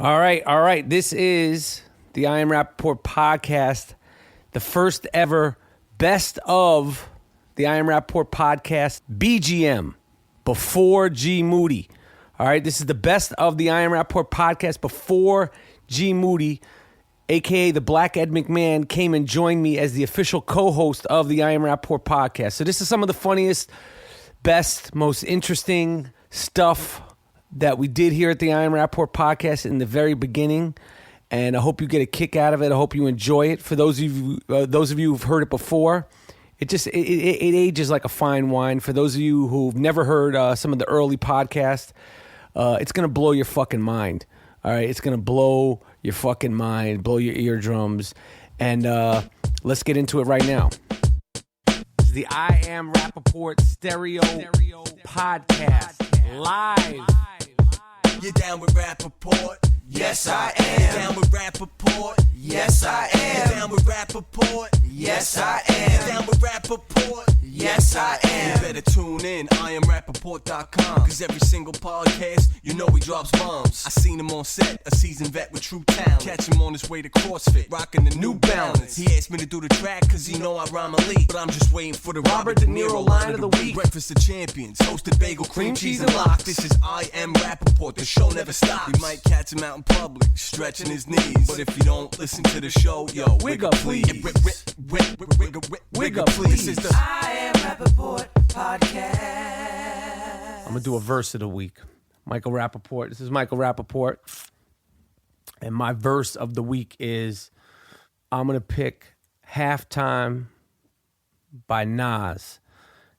All right. This is the I Am Rapaport podcast, the first ever best of the I Am Rapaport podcast, BGM, before G Moody. All right, this is the best of the I Am Rapaport podcast before G Moody, a.k.a. the Black Ed McMahon, came and joined me as the official co-host of the I Am Rapaport podcast. So this is some of the funniest, best, most interesting stuff that we did here at the I Am Rapaport podcast in the very beginning, and I hope you get a kick out of it. I hope you enjoy it. For those of you who've heard it before, it ages like a fine wine. For those of you who've never heard some of the early podcasts, it's gonna blow your fucking mind. All right, it's gonna blow your fucking mind, blow your eardrums, and let's get into it right now. This is the I Am Rapaport stereo podcast live. You down with Rapaport? Yes, I am. You down with Rapaport? Yes, I am. You down with Rapaport? Yes, I am. You down with Rapaport? Yes, I am. You better tune in, IamRapaport.com. Cause every single podcast, you know he drops bombs. I seen him on set, a seasoned vet with true talent. Catch him on his way to CrossFit, rocking the New Balance. He asked me to do the track cause he know I rhyme elite. But I'm just waiting for the Robert De Niro line of the week. Breakfast of Champions, hosted bagel, cream cheese, and lox. This is I Am Rapaport, the show never stops. You might catch him out in public, stretching his knees. But if you don't listen to the show, yo, Wigga, please. Wigga, please. This is the I Am Rapaport podcast. I'm gonna do a verse of the week. Michael Rapaport. This is Michael Rapaport. And my verse of the week is, I'm gonna pick Halftime by Nas.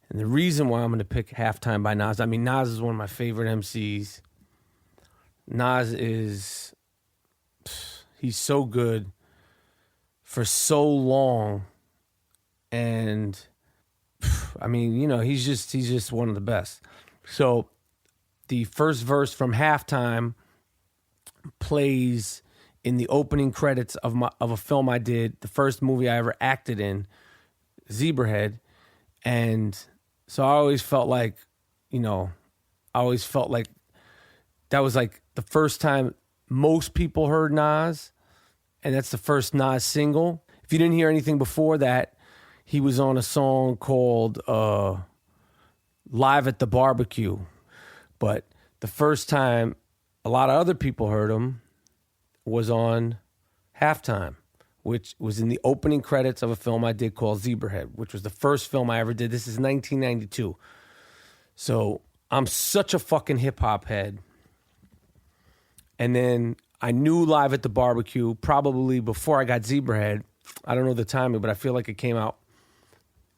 And the reason why I'm gonna pick Halftime by Nas, I mean, Nas is one of my favorite MCs. Nas he's so good for so long. And I mean, you know, he's just one of the best. So the first verse from Halftime plays in the opening credits of a film I did, the first movie I ever acted in, Zebrahead. And so I always felt like, that was like the first time most people heard Nas, and that's the first Nas single. If you didn't hear anything before that, he was on a song called Live at the Barbecue. But the first time a lot of other people heard him was on Halftime, which was in the opening credits of a film I did called Zebrahead, which was the first film I ever did. This is 1992. So I'm such a fucking hip-hop head. And then I knew Live at the Barbecue probably before I got Zebrahead. I don't know the timing, but I feel like it came out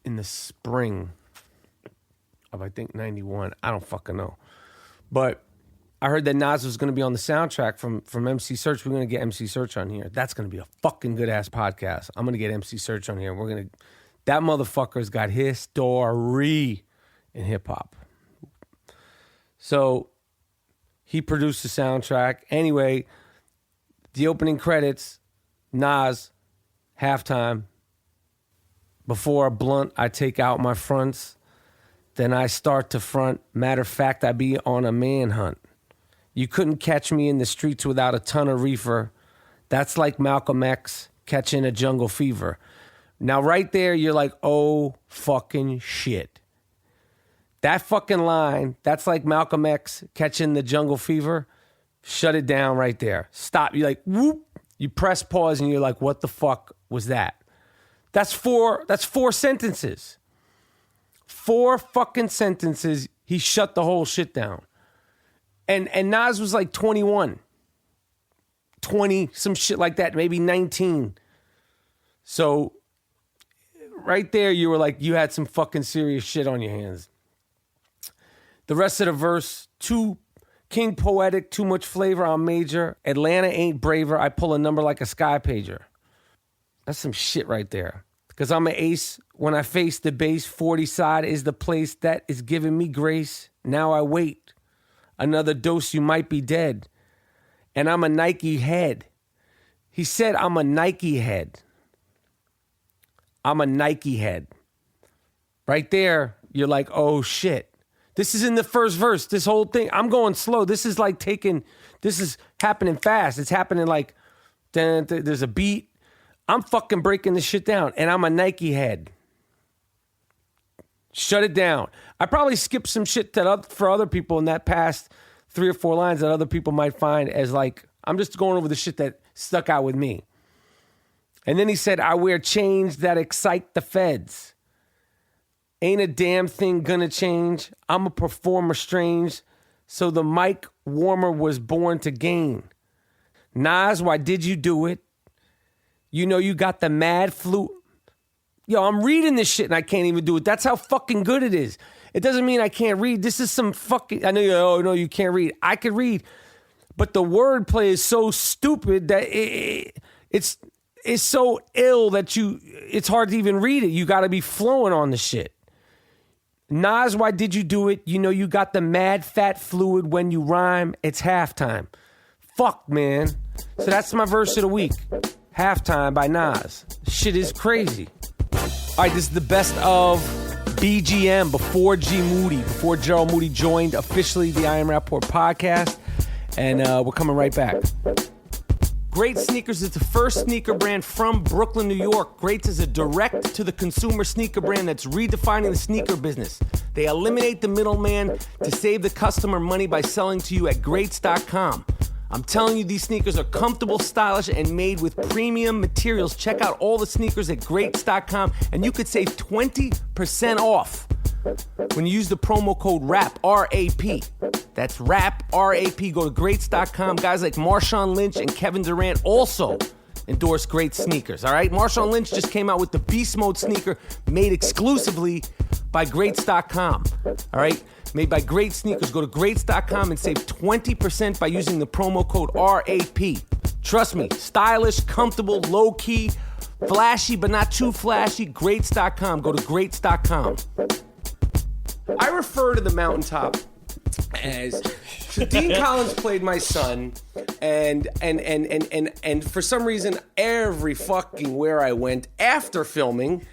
in the spring of, I think, 91. I don't fucking know. But I heard that Nas was going to be on the soundtrack from MC Search. We're going to get MC Search on here. That's going to be a fucking good-ass podcast. I'm going to get MC Search on here. That motherfucker's got history in hip-hop. So he produced the soundtrack. Anyway, the opening credits, Nas, Halftime. Before a blunt, I take out my fronts. Then I start to front. Matter of fact, I be on a manhunt. You couldn't catch me in the streets without a ton of reefer. That's like Malcolm X catching a jungle fever. Now, right there, you're like, oh, fucking shit. That fucking line, that's like Malcolm X catching the jungle fever. Shut it down right there. Stop. You're like, whoop. You press pause and you're like, what the fuck was that? That's four sentences. 4 fucking sentences. He shut the whole shit down. And Nas was like 21. 20, some shit like that, maybe 19. So right there, you were like, you had some fucking serious shit on your hands. The rest of the verse, too King Poetic, too much flavor, I'm major. Atlanta ain't braver, I pull a number like a sky pager. That's some shit right there. Because I'm an ace. When I face the base, 40 side is the place that is giving me grace. Now I wait. Another dose, you might be dead. And I'm a Nike head. He said, I'm a Nike head. I'm a Nike head. Right there, you're like, oh shit. This is in the first verse. This whole thing, I'm going slow. This is happening fast. It's happening like, there's a beat. I'm fucking breaking this shit down, and I'm a Nike head. Shut it down. I probably skipped some shit for other people in that past 3 or 4 lines that other people might find as like, I'm just going over the shit that stuck out with me. And then he said, I wear chains that excite the feds. Ain't a damn thing gonna change. I'm a performer strange. So the mic warmer was born to gain. Nas, why did you do it? You know you got the mad flu. Yo, I'm reading this shit and I can't even do it. That's how fucking good it is. It doesn't mean I can't read. This is some fucking... I know no, you can't read. I can read. But the wordplay is so stupid that it's so ill that it's hard to even read it. You got to be flowing on the shit. Nas, why did you do it? You know you got the mad fat fluid when you rhyme. It's halftime. Fuck, man. So that's my verse of the week. Halftime by Nas. Shit is crazy. All right, this is the best of BGM before before Gerald Moody joined officially the I Am Rapaport podcast. And we're coming right back. Great Sneakers is the first sneaker brand from Brooklyn, New York. Greats is a direct-to-the-consumer sneaker brand that's redefining the sneaker business. They eliminate the middleman to save the customer money by selling to you at greats.com. I'm telling you, these sneakers are comfortable, stylish, and made with premium materials. Check out all the sneakers at greats.com, and you could save 20% off when you use the promo code RAP, R-A-P. That's RAP, R-A-P. Go to greats.com. Guys like Marshawn Lynch and Kevin Durant also endorse great sneakers, all right? Marshawn Lynch just came out with the Beast Mode sneaker made exclusively by greats.com, all right? Made by Great Sneakers. Go to greats.com and save 20% by using the promo code RAP. Trust me, stylish, comfortable, low-key, flashy, but not too flashy. Greats.com. Go to greats.com. I refer to the Mountaintop as... So Dean Collins played my son, and for some reason, every fucking where I went after filming,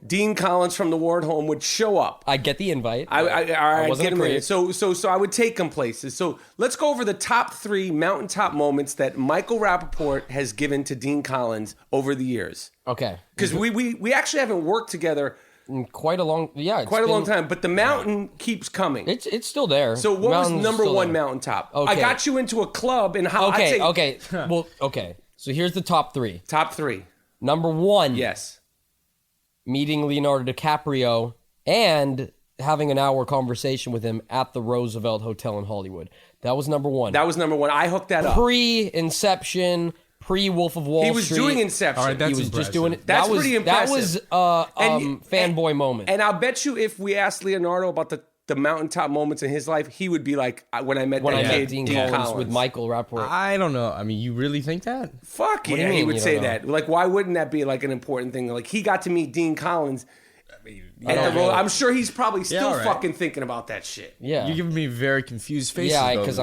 Dean Collins from The Ward Home would show up. I get the invite. I wasn't get him. So I would take him places. So let's go over the top 3 Mountaintop moments that Michael Rapaport has given to Dean Collins over the years. Okay. Because we actually haven't worked together quite a long time, but the mountain keeps coming. It's still there. So what was number 1 Mountaintop? Okay. I got you into a club and how Okay. Well, okay. So here's the top 3. Top 3. Number 1. Yes. Meeting Leonardo DiCaprio and having an hour conversation with him at the Roosevelt Hotel in Hollywood. That was number 1. That was number 1. I hooked that up. Pre-Inception, pre-Wolf of Wall Street. He was doing Inception. All right, that's he was impressive. just doing it. That's pretty impressive. That was fanboy moment. And I'll bet you if we asked Leonardo about the Mountaintop moments in his life, he would be like, when I met Dean Collins with Michael Rapaport. I don't know. I mean, you really think that? Fuck yeah, he would say that. Like, why wouldn't that be like an important thing? Like, he got to meet Dean Collins. I'm sure he's probably still fucking thinking about that shit. Yeah, you're giving me very confused faces. Yeah, because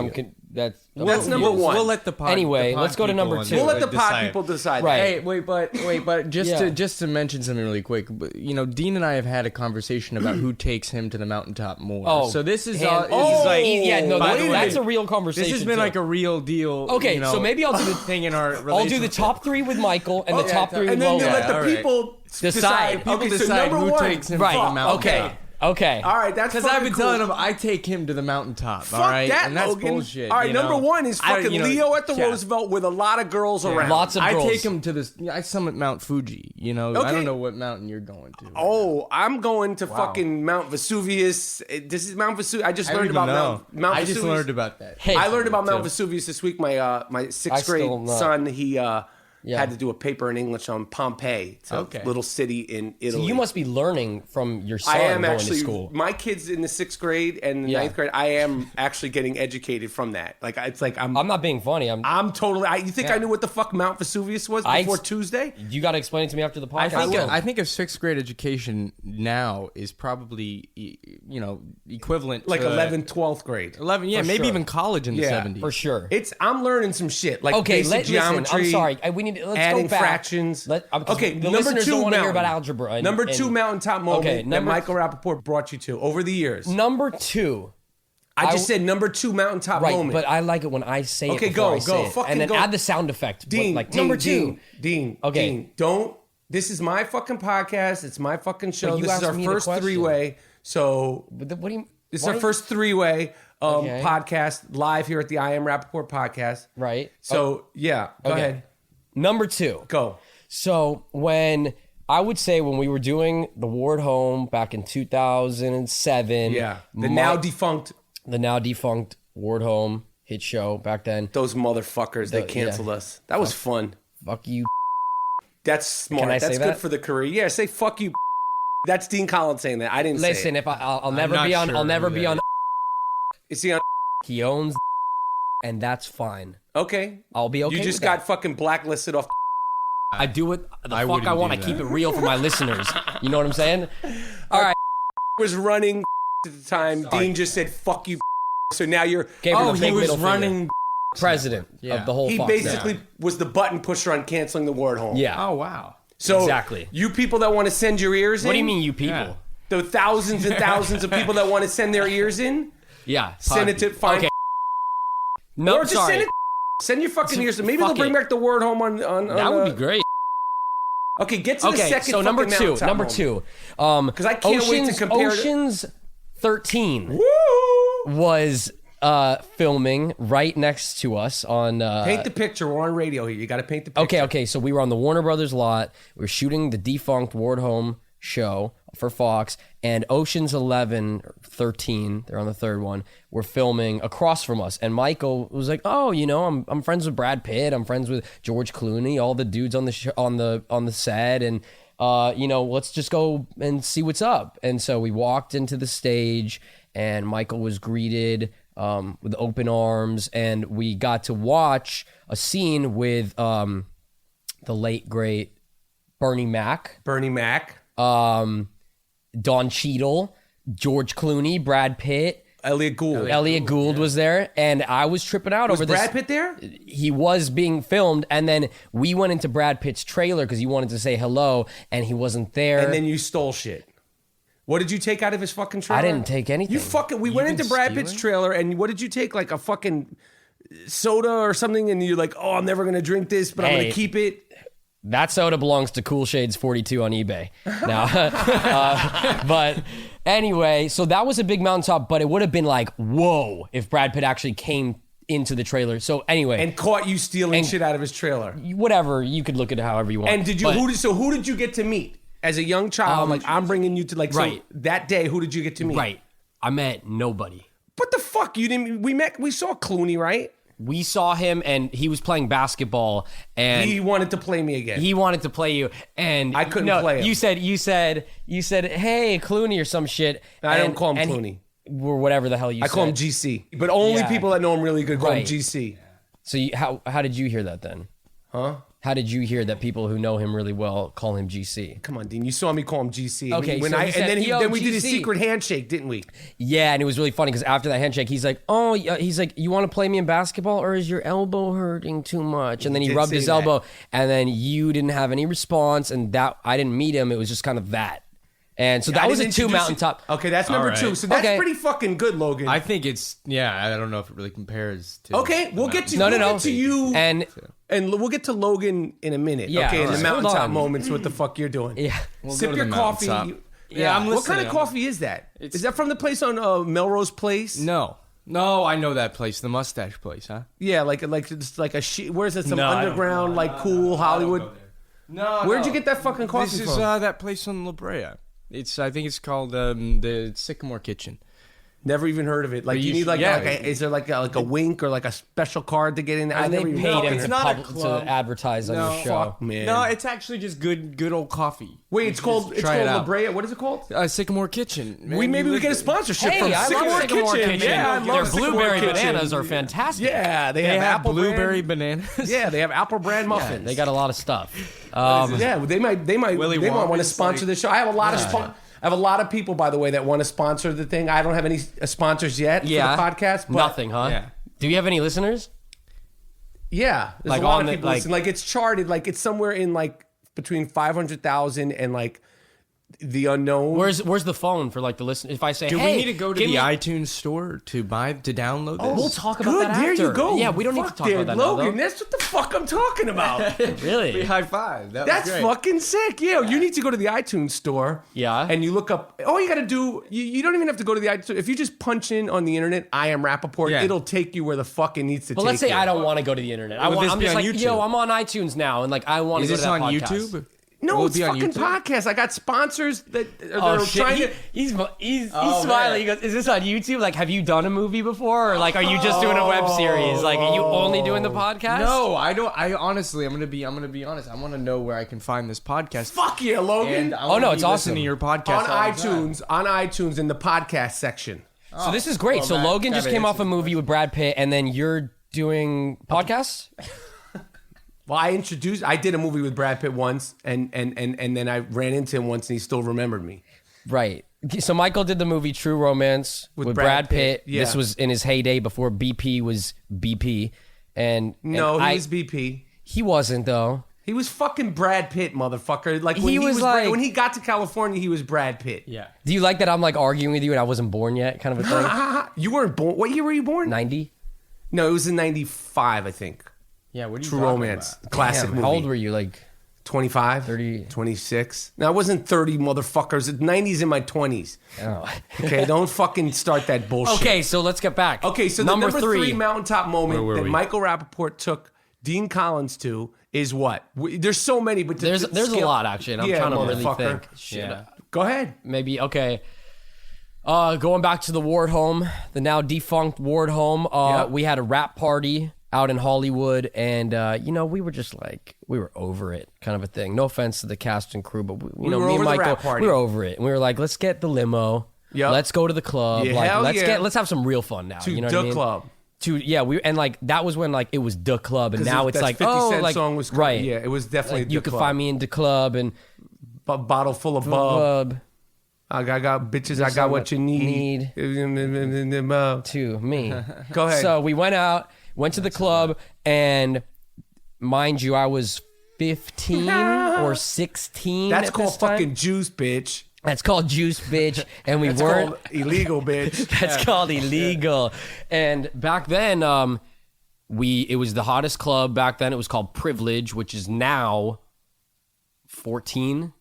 that's number 1. We'll let the pod. Anyway, let's go to number 2. We'll let the pod people decide. Right. Hey, but just to mention something really quick. You know, Dean and I have had a conversation about who takes him to the Mountaintop more. Oh, so this is that's a real conversation. This has been like a real deal. Okay, so maybe I'll do the thing in our relationship. I'll do the top 3 with Michael and the top 3 with and then Logan. let the people decide. People decide who takes him to the Mountaintop. Okay. All right, that's because I've been cool. telling him I take him to the Mountaintop. Fuck all right, that, and that's Logan. bullshit. All right, number 1 is fucking Leo at the yeah. Roosevelt with a lot of girls around. Lots of girls. I take him to this. I summit Mount Fuji. You know, I don't know what mountain you're going to. Oh, I'm going to fucking Mount Vesuvius. This is Mount Vesuvius. I just learned about Mount Vesuvius. I just learned about that. Hey, I learned about Mount Vesuvius this week. My 6th grade son, he had to do a paper in English on Pompeii. It's a little city in Italy. So you must be learning from your son I am going actually, to school. my kids in the 6th grade and the 9th grade, I am actually getting educated from that. Like, it's like I'm not being funny. I'm totally. You think I knew what the fuck Mount Vesuvius was before Tuesday? You got to explain it to me after the podcast. I think a 6th grade education now is probably equivalent Like to 11th, 12th grade. 11, maybe even college in the 70s. For sure. I'm learning some shit like okay, basic geometry. Listen, I'm sorry. We adding go back. fractions. Okay, the number listeners two don't want to hear mountain. about algebra. Number two mountaintop moment that Michael Rapaport brought you to over the years. Number two. I just said number two mountaintop moment. But I like it when I say it. Okay, go. Fucking and then go. add the sound effect. Dean, number two. Dean. Okay. Dean, don't. This is my fucking podcast. It's my fucking show. you This is asked our me the first question. three-way. So What do you? this is our first three-way Okay. podcast live here at the I Am Rapaport podcast. Right. So yeah, go ahead. Number two. Go. So when we were doing the Ward Home back in 2007. Yeah. The now defunct Ward Home hit show back then. Those motherfuckers, they canceled us. That was fun. Fuck you. That's smart. Can I That's say good that? for the career. Yeah, say fuck you. That's Dean Collins saying that. I didn't say Listen, it. if I'll never be on, I'll never be on. Is he on? He owns, and that's fine. Okay. I'll be okay. You just with got that. fucking blacklisted off. I do what the fuck wouldn't I want. I do keep that. it real for my listeners. You know what I'm saying? All right. Was running at the time. Dean just said fuck you. So now you're. Gave her the he big was middle finger. running. President of the whole. He Fox basically Network. was the button pusher on canceling the Ward Home. Yeah. Oh wow. So Exactly. you people that want to send your ears in. What do you mean, you people? Yeah. The thousands and thousands of people that want to send their ears in. Yeah. Send it to find. Okay. No, Or just sorry. send it. Send your fucking ears in. Maybe fuck they'll bring it. back the Word Home on. That would be great. Okay, get to the Okay, second. so number fucking two. mountaintop Number moment. two. 'Cause I can't wait to compare to- Ocean's 13 Woo! was filming right next to us on. Paint the picture. We're on radio here. You got to paint the picture. Okay. So we were on the Warner Brothers lot. We were shooting the defunct Ward Home show for Fox, and Ocean's 11, 13, they're on the third one, were filming across from us. And Michael was like, "Oh, I'm friends with Brad Pitt. I'm friends with George Clooney, all the dudes on the on the set, and let's just go and see what's up." And so we walked into the stage, and Michael was greeted with open arms, and we got to watch a scene with the late great Bernie Mac. Don Cheadle, George Clooney, Brad Pitt, Elliot Gould. was there, and I was tripping out Was over this. Brad Pitt there? He was being filmed, and then we went into Brad Pitt's trailer because he wanted to say hello, and he wasn't there. And then you stole shit. What did you take out of his fucking trailer? I didn't take anything. We went into Brad Pitt's trailer, and what did you take? Like a fucking soda or something? And you're like, oh, I'm never going to drink this, but I'm going to keep it. That soda belongs to Cool Shades 42 on eBay now. But anyway, so that was a big mountaintop, but it would have been like, whoa, if Brad Pitt actually came into the trailer. So anyway. And caught you stealing shit out of his trailer. Whatever, you could look at it however you want. And did you? Who did you get to meet as a young child? Like I'm bringing you to Right. So that day. Who did you get to meet? Right. I met nobody. What the fuck? You didn't. We saw Clooney, right? We saw him, and he was playing basketball, and He wanted to play me again. he wanted to play you, and I couldn't play him. You said, hey, Clooney or some shit. I don't call him Clooney. Or whatever the hell you said. I call him GC, but only Yeah. people that know him really good call him Right. GC. So how did you hear that then? Huh? How did you hear that people who know him really well call him GC? Come on, Dean. You saw me call him GC. Okay, When so he said, then we did a GC. secret handshake, didn't we? Yeah, and it was really funny because after that handshake, he's like, "Oh, he's like, you want to play me in basketball, or is your elbow hurting too much?" And then he did rubbed say his that. elbow, and then you didn't have any response, and that I didn't meet him. It was just kind of that, and so that I was a didn't two introduce mountaintop. you- Okay, that's number All right. 2. So that's Okay. pretty fucking good, Logan. I think it's I don't know if it really compares to. Okay, we'll get to No. we'll get to you, And we'll get to Logan in a minute. Yeah, okay, in all the right. mountaintop Hold on. moments, what the fuck you're doing? yeah, Sip go to your the coffee. mountaintop. Yeah, I'm What kind of listening. coffee is that? Is that from the place on Melrose Place? No, I know that place, the mustache place, huh? Yeah, like it's like a where's it? Some No, I don't underground, know. like cool Hollywood. No. Where'd you get that fucking coffee This is from? that place on La Brea. I think it's called the Sycamore Kitchen. Never even heard of it. Like But you you need should- like, yeah. is there like a wink or like a special card to get in? I and they never even paid heard him of it's it. not a to club. advertise on No, your show. Fuck, man. No, it's actually just good old coffee. Wait, it's called try it La out. Brea. What is it called? Sycamore Kitchen. Man, Maybe you we get a live there. sponsorship Hey, from I love Sycamore Kitchen. Yeah, I love Their Sycamore blueberry Kitchen. bananas are fantastic. Yeah, they They have have apple blueberry brand. bananas. Yeah, they have apple brand muffins. They got a lot of stuff. Yeah, they might Willy want to Wonka's sponsor like- this show. I have a lot of I have a lot of people, by the way, that want to sponsor the thing. I don't have any sponsors yet Yeah, for the podcast. But nothing, huh? Yeah. Do you have any listeners? Yeah, there's Like, a lot on of the- people like- listen. Like it's charted. Like it's somewhere in like between 500,000 and like the unknown. Where's the phone for like the listen? If I say, Do hey, we need to go to give the me- iTunes store to download this? We'll talk about Good, that there after. you go. Yeah, we don't need to Fuck talk there, about that now, Logan, though. that's what the fuck I'm talking about. Really? High five. That's fucking sick. Yeah, you need to go to the iTunes store. Yeah. And you look up, all you got to do, you don't even have to go to the iTunes. If you just punch in on the internet, I am Rapaport, Yeah. it'll take you where the fuck it needs to But take let's say you. I don't want to go to the internet. Will this I'm be just on like, YouTube? yo, I'm on iTunes now, and like I want Is to go this to that on podcast. YouTube? No, Will it it's be on fucking YouTube? podcast. I got sponsors that are Oh shit! trying to. He's Oh, smiling. man. He goes, "Is this on YouTube? Like, have you done a movie before, or like, are you just doing a web series? Like, are you only doing the podcast?" No, I don't. I honestly, I'm gonna be honest. I want to know where I can find this podcast. Fuck yeah, Logan. And I wanna no, be it's listening awesome. to your podcast on iTunes in the podcast section. So this is great. well, So that Logan just kinda came off a answers the movie with Brad Pitt, and then you're doing podcasts. Well, I did a movie with Brad Pitt once, and then I ran into him once, and he still remembered me. Right. So Michael did the movie True Romance with Brad Pitt. Yeah. This was in his heyday before BP was BP, and No, and he was BP. He wasn't though. He was fucking Brad Pitt, motherfucker. Like when He was like- when he got to California, he was Brad Pitt. Yeah. Do you like that I'm like arguing with you and I wasn't born yet, kind of a thing? You weren't born. What year were you born? 90. No, it was in '95, I think. Yeah. What are you True talking Romance, about? classic Damn, movie. how old were you? Like 25, 30. 26. No, I wasn't 30, motherfuckers. The 90s in my 20s. oh. Okay, don't fucking start that bullshit. Okay, so let's get back. Okay, so the number three. three mountaintop moment Where were that we? Michael Rapaport took Dean Collins to is what? There's so many, but There's a lot actually. And I'm trying to really motherfucker. think. Shit. Yeah. Go ahead. Maybe okay. Going back to the Ward home, the now defunct Ward home. Yep. We had a rap party out in Hollywood, and we were just like we were over it, kind of a thing. No offense to the cast and crew, but We me were and over the Michael, rap party. we were over it. And we were like, let's get the limo. Yep. Let's go to the club. Yeah, like, hell yeah. let's have some real fun now. To you know the what I mean? club. That was when like it was the club, and 'Cause now it's that like 50 oh Cent like song was right. Yeah, it was definitely Like, you the could club. find me in the club and Bottle full of bub. club I got bitches. I got what you need. to me. Go ahead. So we went out, went to the club, and mind you, I was 15 or 16. That's at called this time. fucking juice, bitch. That's called juice, bitch, and we That's weren't. called illegal, bitch. That's called illegal. And back then, it was the hottest club back then. It was called Privilege, which is now 14.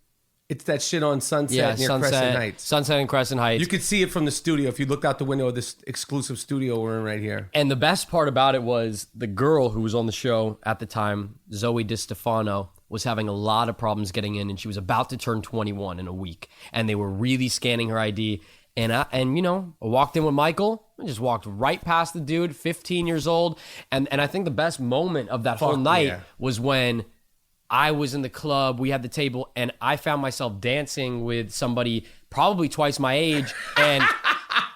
It's that shit on Sunset Yeah, near Sunset, Crescent Heights. Sunset and Crescent Heights. You could see it from the studio if you looked out the window of this exclusive studio we're in right here. And the best part about it was the girl who was on the show at the time, Zoe DiStefano, was having a lot of problems getting in, and she was about to turn 21 in a week. And they were really scanning her ID. And I walked in with Michael. I just walked right past the dude, 15 years old. And I think the best moment of that whole night yeah. was when I was in the club, we had the table, and I found myself dancing with somebody probably twice my age. And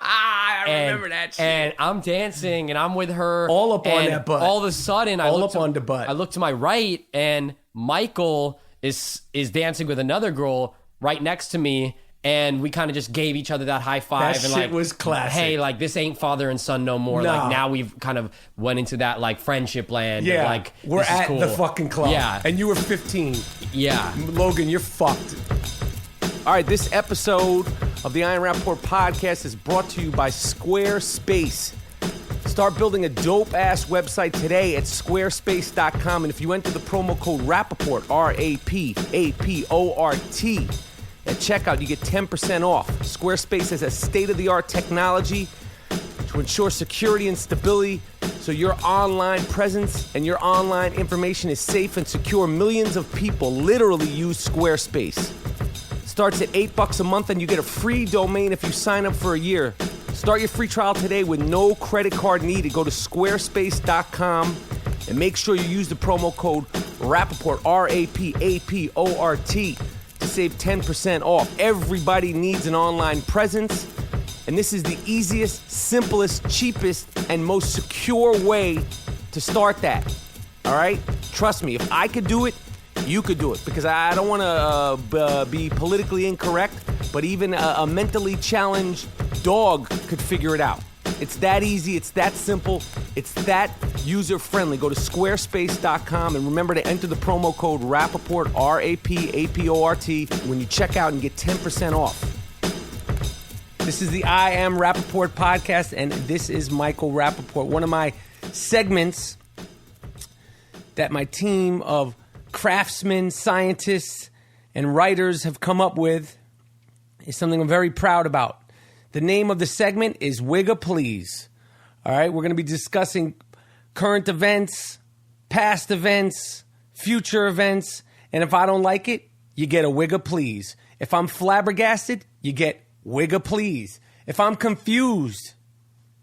I remember that shit. And I'm dancing, and I'm with her. All up on and that butt. All of a sudden, All up on the butt. I look to my right, and Michael is dancing with another girl right next to me. And we kind of just gave each other that high five. That and shit like, was classic. Hey, like this ain't father and son no more. No. Like now we've kind of went into that like friendship land. Yeah, like we're this is at cool. the fucking club. Yeah, And you were 15. yeah. Logan, you're fucked. All right, this episode of the Iron Rapaport podcast is brought to you by Squarespace. Start building a dope-ass website today at squarespace.com. And if you enter the promo code Rapaport, R-A-P-A-P-O-R-T, at checkout, you get 10% off. Squarespace has a state-of-the-art technology to ensure security and stability so your online presence and your online information is safe and secure. Millions of people literally use Squarespace. Starts at $8 a month and you get a free domain if you sign up for a year. Start your free trial today with no credit card needed. Go to squarespace.com and make sure you use the promo code Rapaport, R-A-P-A-P-O-R-T, to save 10% off. Everybody needs an online presence, and this is the easiest, simplest, cheapest, and most secure way to start that. All right? Trust me, if I could do it, you could do it, because I don't want to be politically incorrect, but even a mentally challenged dog could figure it out. It's that easy. It's that simple. It's that user-friendly. Go to squarespace.com and remember to enter the promo code Rapaport, RAPAPORT, when you check out and get 10% off. This is the I Am Rapaport podcast, and this is Michael Rapaport. One of my segments that my team of craftsmen, scientists, and writers have come up with is something I'm very proud about. The name of the segment is Wigga Please. All right, we're going to be discussing current events, past events, future events, and if I don't like it, you get a Wigga Please. If I'm flabbergasted, you get Wigga Please. If I'm confused,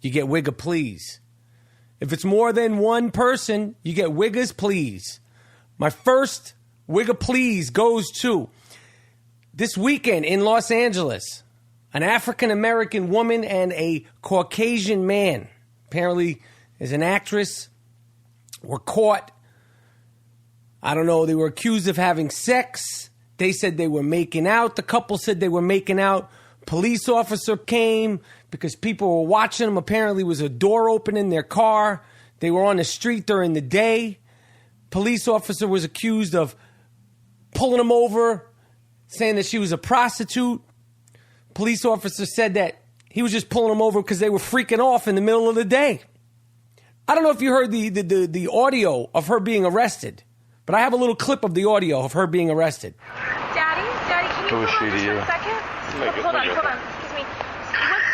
you get Wigga Please. If it's more than one person, you get Wiggas Please. My first Wigga Please goes to this weekend in Los Angeles. An African-American woman and a Caucasian man, apparently is an actress, were caught. I don't know, they were accused of having sex. They said they were making out. The couple said they were making out. Police officer came because people were watching them. Apparently, was a door open in their car. They were on the street during the day. Police officer was accused of pulling them over, saying that she was a prostitute. Police officer said that he was just pulling them over because they were freaking off in the middle of the day. I don't know if you heard the audio of her being arrested, but I have a little clip of the audio of her being arrested. Daddy, can you hold on just for a second? Hold on. Excuse me.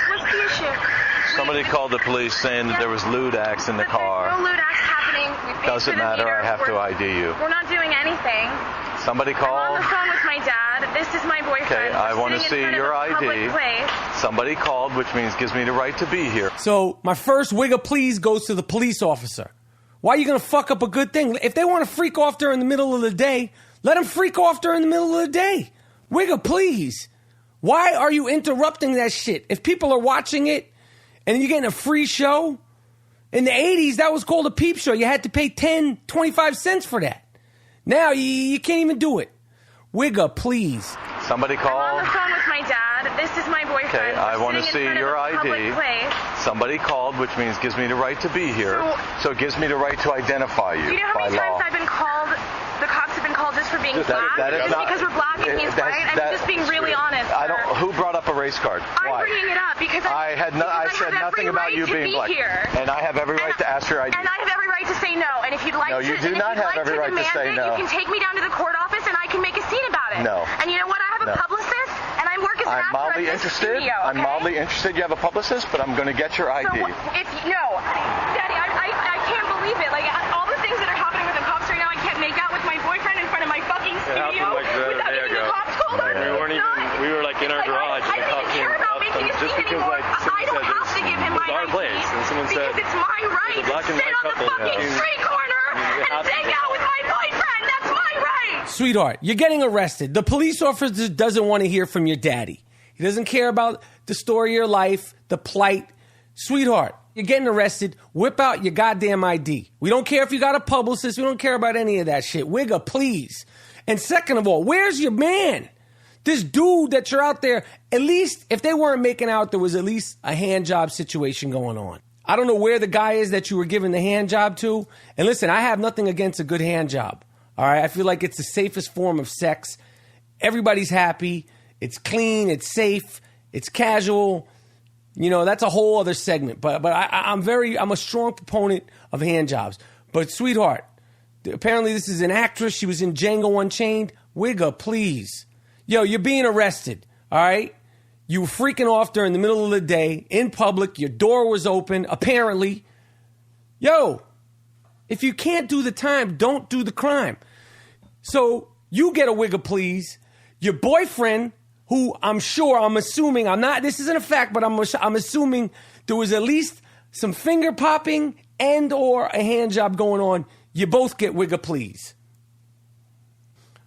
What's the issue? Somebody called the police saying that there was lewd acts in the car. There's no lewd acts happening. Doesn't matter, I have to ID you. We're not doing anything. Somebody I'm on called. the phone with my dad. This is my boyfriend. Okay, I want to Sitting in see front your of a public ID. place. Somebody called, which means gives me the right to be here. So my first Wigga Please goes to the police officer. Why are you going to fuck up a good thing? If they want to freak off during the middle of the day, let them freak off during the middle of the day. Wigga Please. Why are you interrupting that shit? If people are watching it and you're getting a free show, in the 80s, that was called a peep show. You had to pay 10, 25 cents for that. Now you can't even do it. Wigga, please. Somebody I'm called. on the phone with my dad. This is my boyfriend. Okay, I want to see Sitting in your front of a ID. public place. Somebody called, which means gives me the right to be here. So it gives me the right to identify you Do you know how by many law. times I've been called? The cops have been called just for being black. That is just not, because we're black, it means white. I'm just being really honest. I don't. Who brought up a race card? I'm Why? bringing it up because I said nothing about you being black. Here. And I have every right to ask your ID. And I have every right to say no. And if you'd like No, you to, do not have every right to say no. You can take me down to the court office and I can make a scene about it. No. And you know what? I have a No. publicist and I work as an I'm actor mildly at this interested. studio, okay? I'm mildly interested. You have a publicist, but I'm going to get your ID. So Daddy, I can't believe it. Like all the things that are happening with the cops right now, I can't make out with my boyfriend in front of my fucking studio without getting the cops called on me. We were like in our garage I don't even care about making a scene anymore. I don't have to give him my our ID place, and someone said because it's my right to black and sit white on the couple, fucking yeah. street corner and take out with my boyfriend. That's my right. Sweetheart, you're getting arrested. The police officer doesn't want to hear from your daddy. He doesn't care about the story of your life, the plight. Sweetheart, you're getting arrested. Whip out your goddamn ID. We don't care if you got a publicist. We don't care about any of that shit. Wigga, please. And second of all, where's your man? This dude that you're out there, at least if they weren't making out, there was at least a hand job situation going on. I don't know where the guy is that you were giving the hand job to. And listen, I have nothing against a good hand job. All right, I feel like it's the safest form of sex. Everybody's happy. It's clean. It's safe. It's casual. You know, that's a whole other segment. But I'm a strong proponent of hand jobs. But sweetheart, apparently this is an actress. She was in Django Unchained. Wigga, please. Yo, you're being arrested. All right. You were freaking off during the middle of the day in public. Your door was open, apparently. Yo, if you can't do the time, don't do the crime. So you get a Wigga, please. Your boyfriend, who I'm assuming, this isn't a fact, but I'm assuming there was at least some finger popping and or a hand job going on. You both get Wigga, please.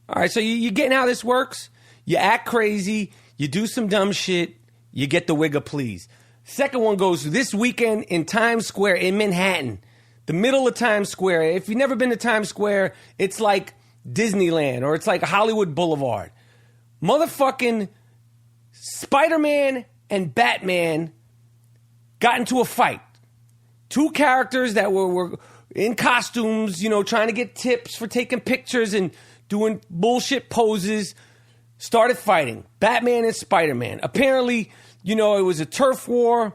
All right, so you're getting how this works? You act crazy, you do some dumb shit, you get the Wigga, please. Second one goes this weekend in Times Square in Manhattan, the middle of Times Square. If you've never been to Times Square, it's like Disneyland or it's like Hollywood Boulevard. Motherfucking Spider-Man and Batman got into a fight. Two characters that were in costumes, you know, trying to get tips for taking pictures and doing bullshit poses, started fighting. Batman and Spider-Man. Apparently, you know, it was a turf war.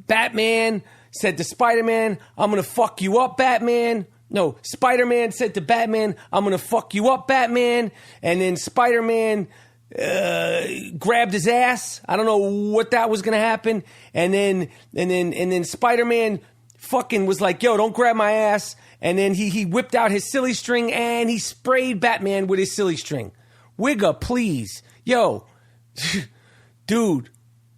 Batman said to Spider-Man, I'm going to fuck you up, Batman. No, Spider-Man said to Batman, I'm going to fuck you up, Batman. And then Spider-Man grabbed his ass. I don't know what that was going to happen. And then Spider-Man fucking was like, yo, don't grab my ass. And then he whipped out his silly string and he sprayed Batman with his silly string. Wigga, please. Yo, dude,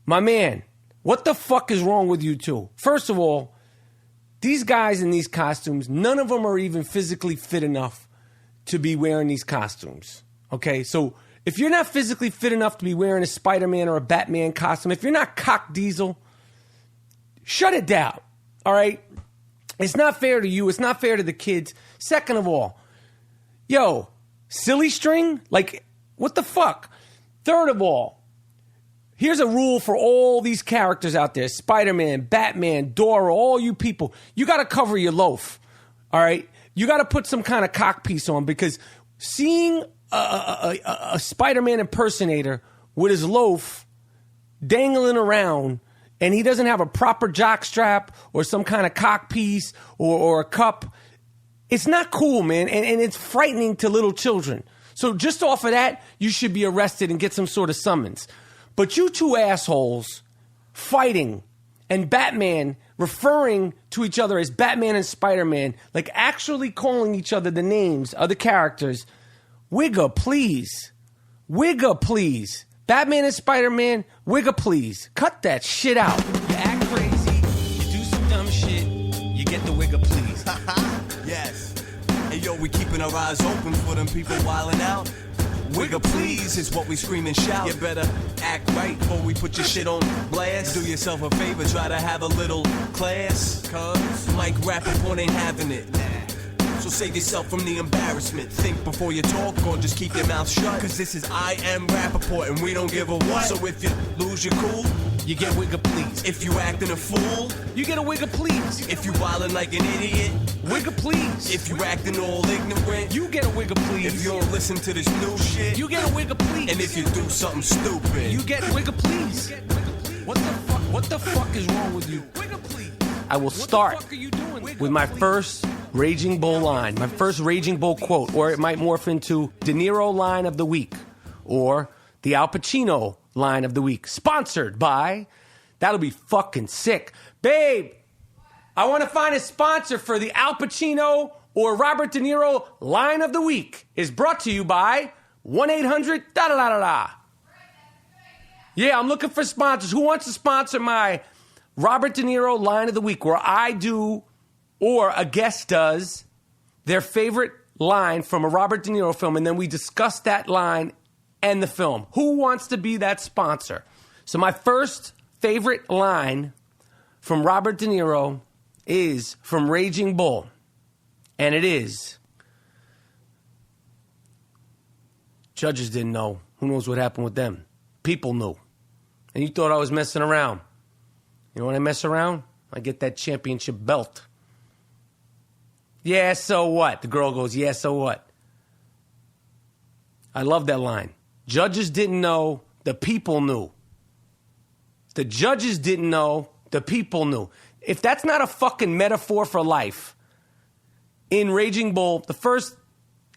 my man, what the fuck is wrong with you two? First of all, these guys in these costumes, none of them are even physically fit enough to be wearing these costumes. Okay, so if you're not physically fit enough to be wearing a Spider-Man or a Batman costume, if you're not cock diesel, shut it down, all right? It's not fair to you. It's not fair to the kids. Second of all, yo, silly string? Like, what the fuck? Third of all, here's a rule for all these characters out there. Spider-Man, Batman, Dora, all you people. You got to cover your loaf, all right? You got to put some kind of cock piece on because seeing a Spider-Man impersonator with his loaf dangling around and he doesn't have a proper jock strap or some kind of cock piece or a cup, it's not cool, man, and it's frightening to little children. So just off of that, you should be arrested and get some sort of summons. But you two assholes fighting and Batman referring to each other as Batman and Spider-Man, like actually calling each other the names of the characters. Wigga, please. Wigga, please. Batman and Spider-Man, Wigga, please. Cut that shit out. You act crazy, you do some dumb shit, you get the Wigga, please. Yes. Hey, yo, we keeping our eyes open for them people wildin' out. Wigga, please, is what we scream and shout. You better act right before we put your shit on blast. Do yourself a favor, try to have a little class. Cause Mike Rapaport ain't having it. So save yourself from the embarrassment. Think before you talk or just keep your mouth shut. Cause this is I Am Rapaport and we don't give a what. So if you lose your cool, you get Wigga, please. If you acting a fool, you get a Wigga, please. If you wildin' like an idiot, Wigga, please. If you acting all ignorant, you get a Wigga, please. If you don't listen to this new shit, you get a Wigga, please. And if you do something stupid, you get Wigga, please. What the fuck? What the fuck is wrong with you? Wigga, please. I will start with my first Raging Bull line, my first Raging Bull quote, or it might morph into De Niro line of the week, or the Al Pacino line of the week, sponsored by, that'll be fucking sick. Babe, I want to find a sponsor for the Al Pacino or Robert De Niro line of the week, is brought to you by 1-800-da-da-da-da-da. Yeah, I'm looking for sponsors. Who wants to sponsor my Robert De Niro line of the week, where I do, or a guest does, their favorite line from a Robert De Niro film, and then we discuss that line and the film. Who wants to be that sponsor? So my first favorite line from Robert De Niro is from Raging Bull, and it is, judges didn't know. Who knows what happened with them? People knew. And you thought I was messing around. You know when I mess around? I get that championship belt. Yeah, so what? The girl goes, yeah, so what? I love that line. Judges didn't know, the people knew. The judges didn't know, the people knew. If that's not a fucking metaphor for life, in Raging Bull, the first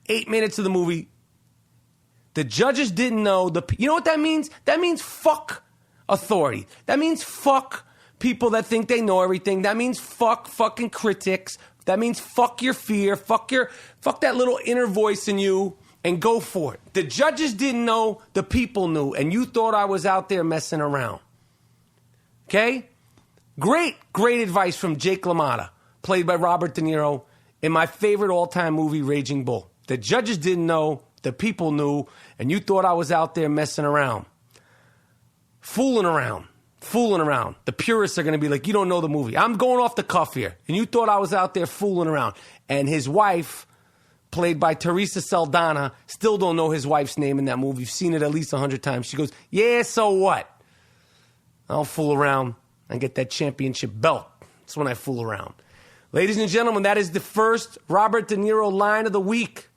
8 minutes of the movie, the judges didn't know, you know what that means? That means fuck authority. That means fuck people that think they know everything. That means fuck fucking critics. That means fuck your fear, fuck that little inner voice in you, and go for it. The judges didn't know, the people knew, and you thought I was out there messing around. Okay? Great advice from Jake LaMotta, played by Robert De Niro, in my favorite all-time movie, Raging Bull. The judges didn't know, the people knew, and you thought I was out there messing around. Fooling around. The purists are going to be like, you don't know the movie. I'm going off the cuff here. And you thought I was out there fooling around. And his wife, played by Teresa Saldana, still don't know his wife's name in that movie. You've seen it at least 100 times. She goes, yeah, so what? I don't fool around. and get that championship belt. That's when I fool around. Ladies and gentlemen, that is the first Robert De Niro line of the week.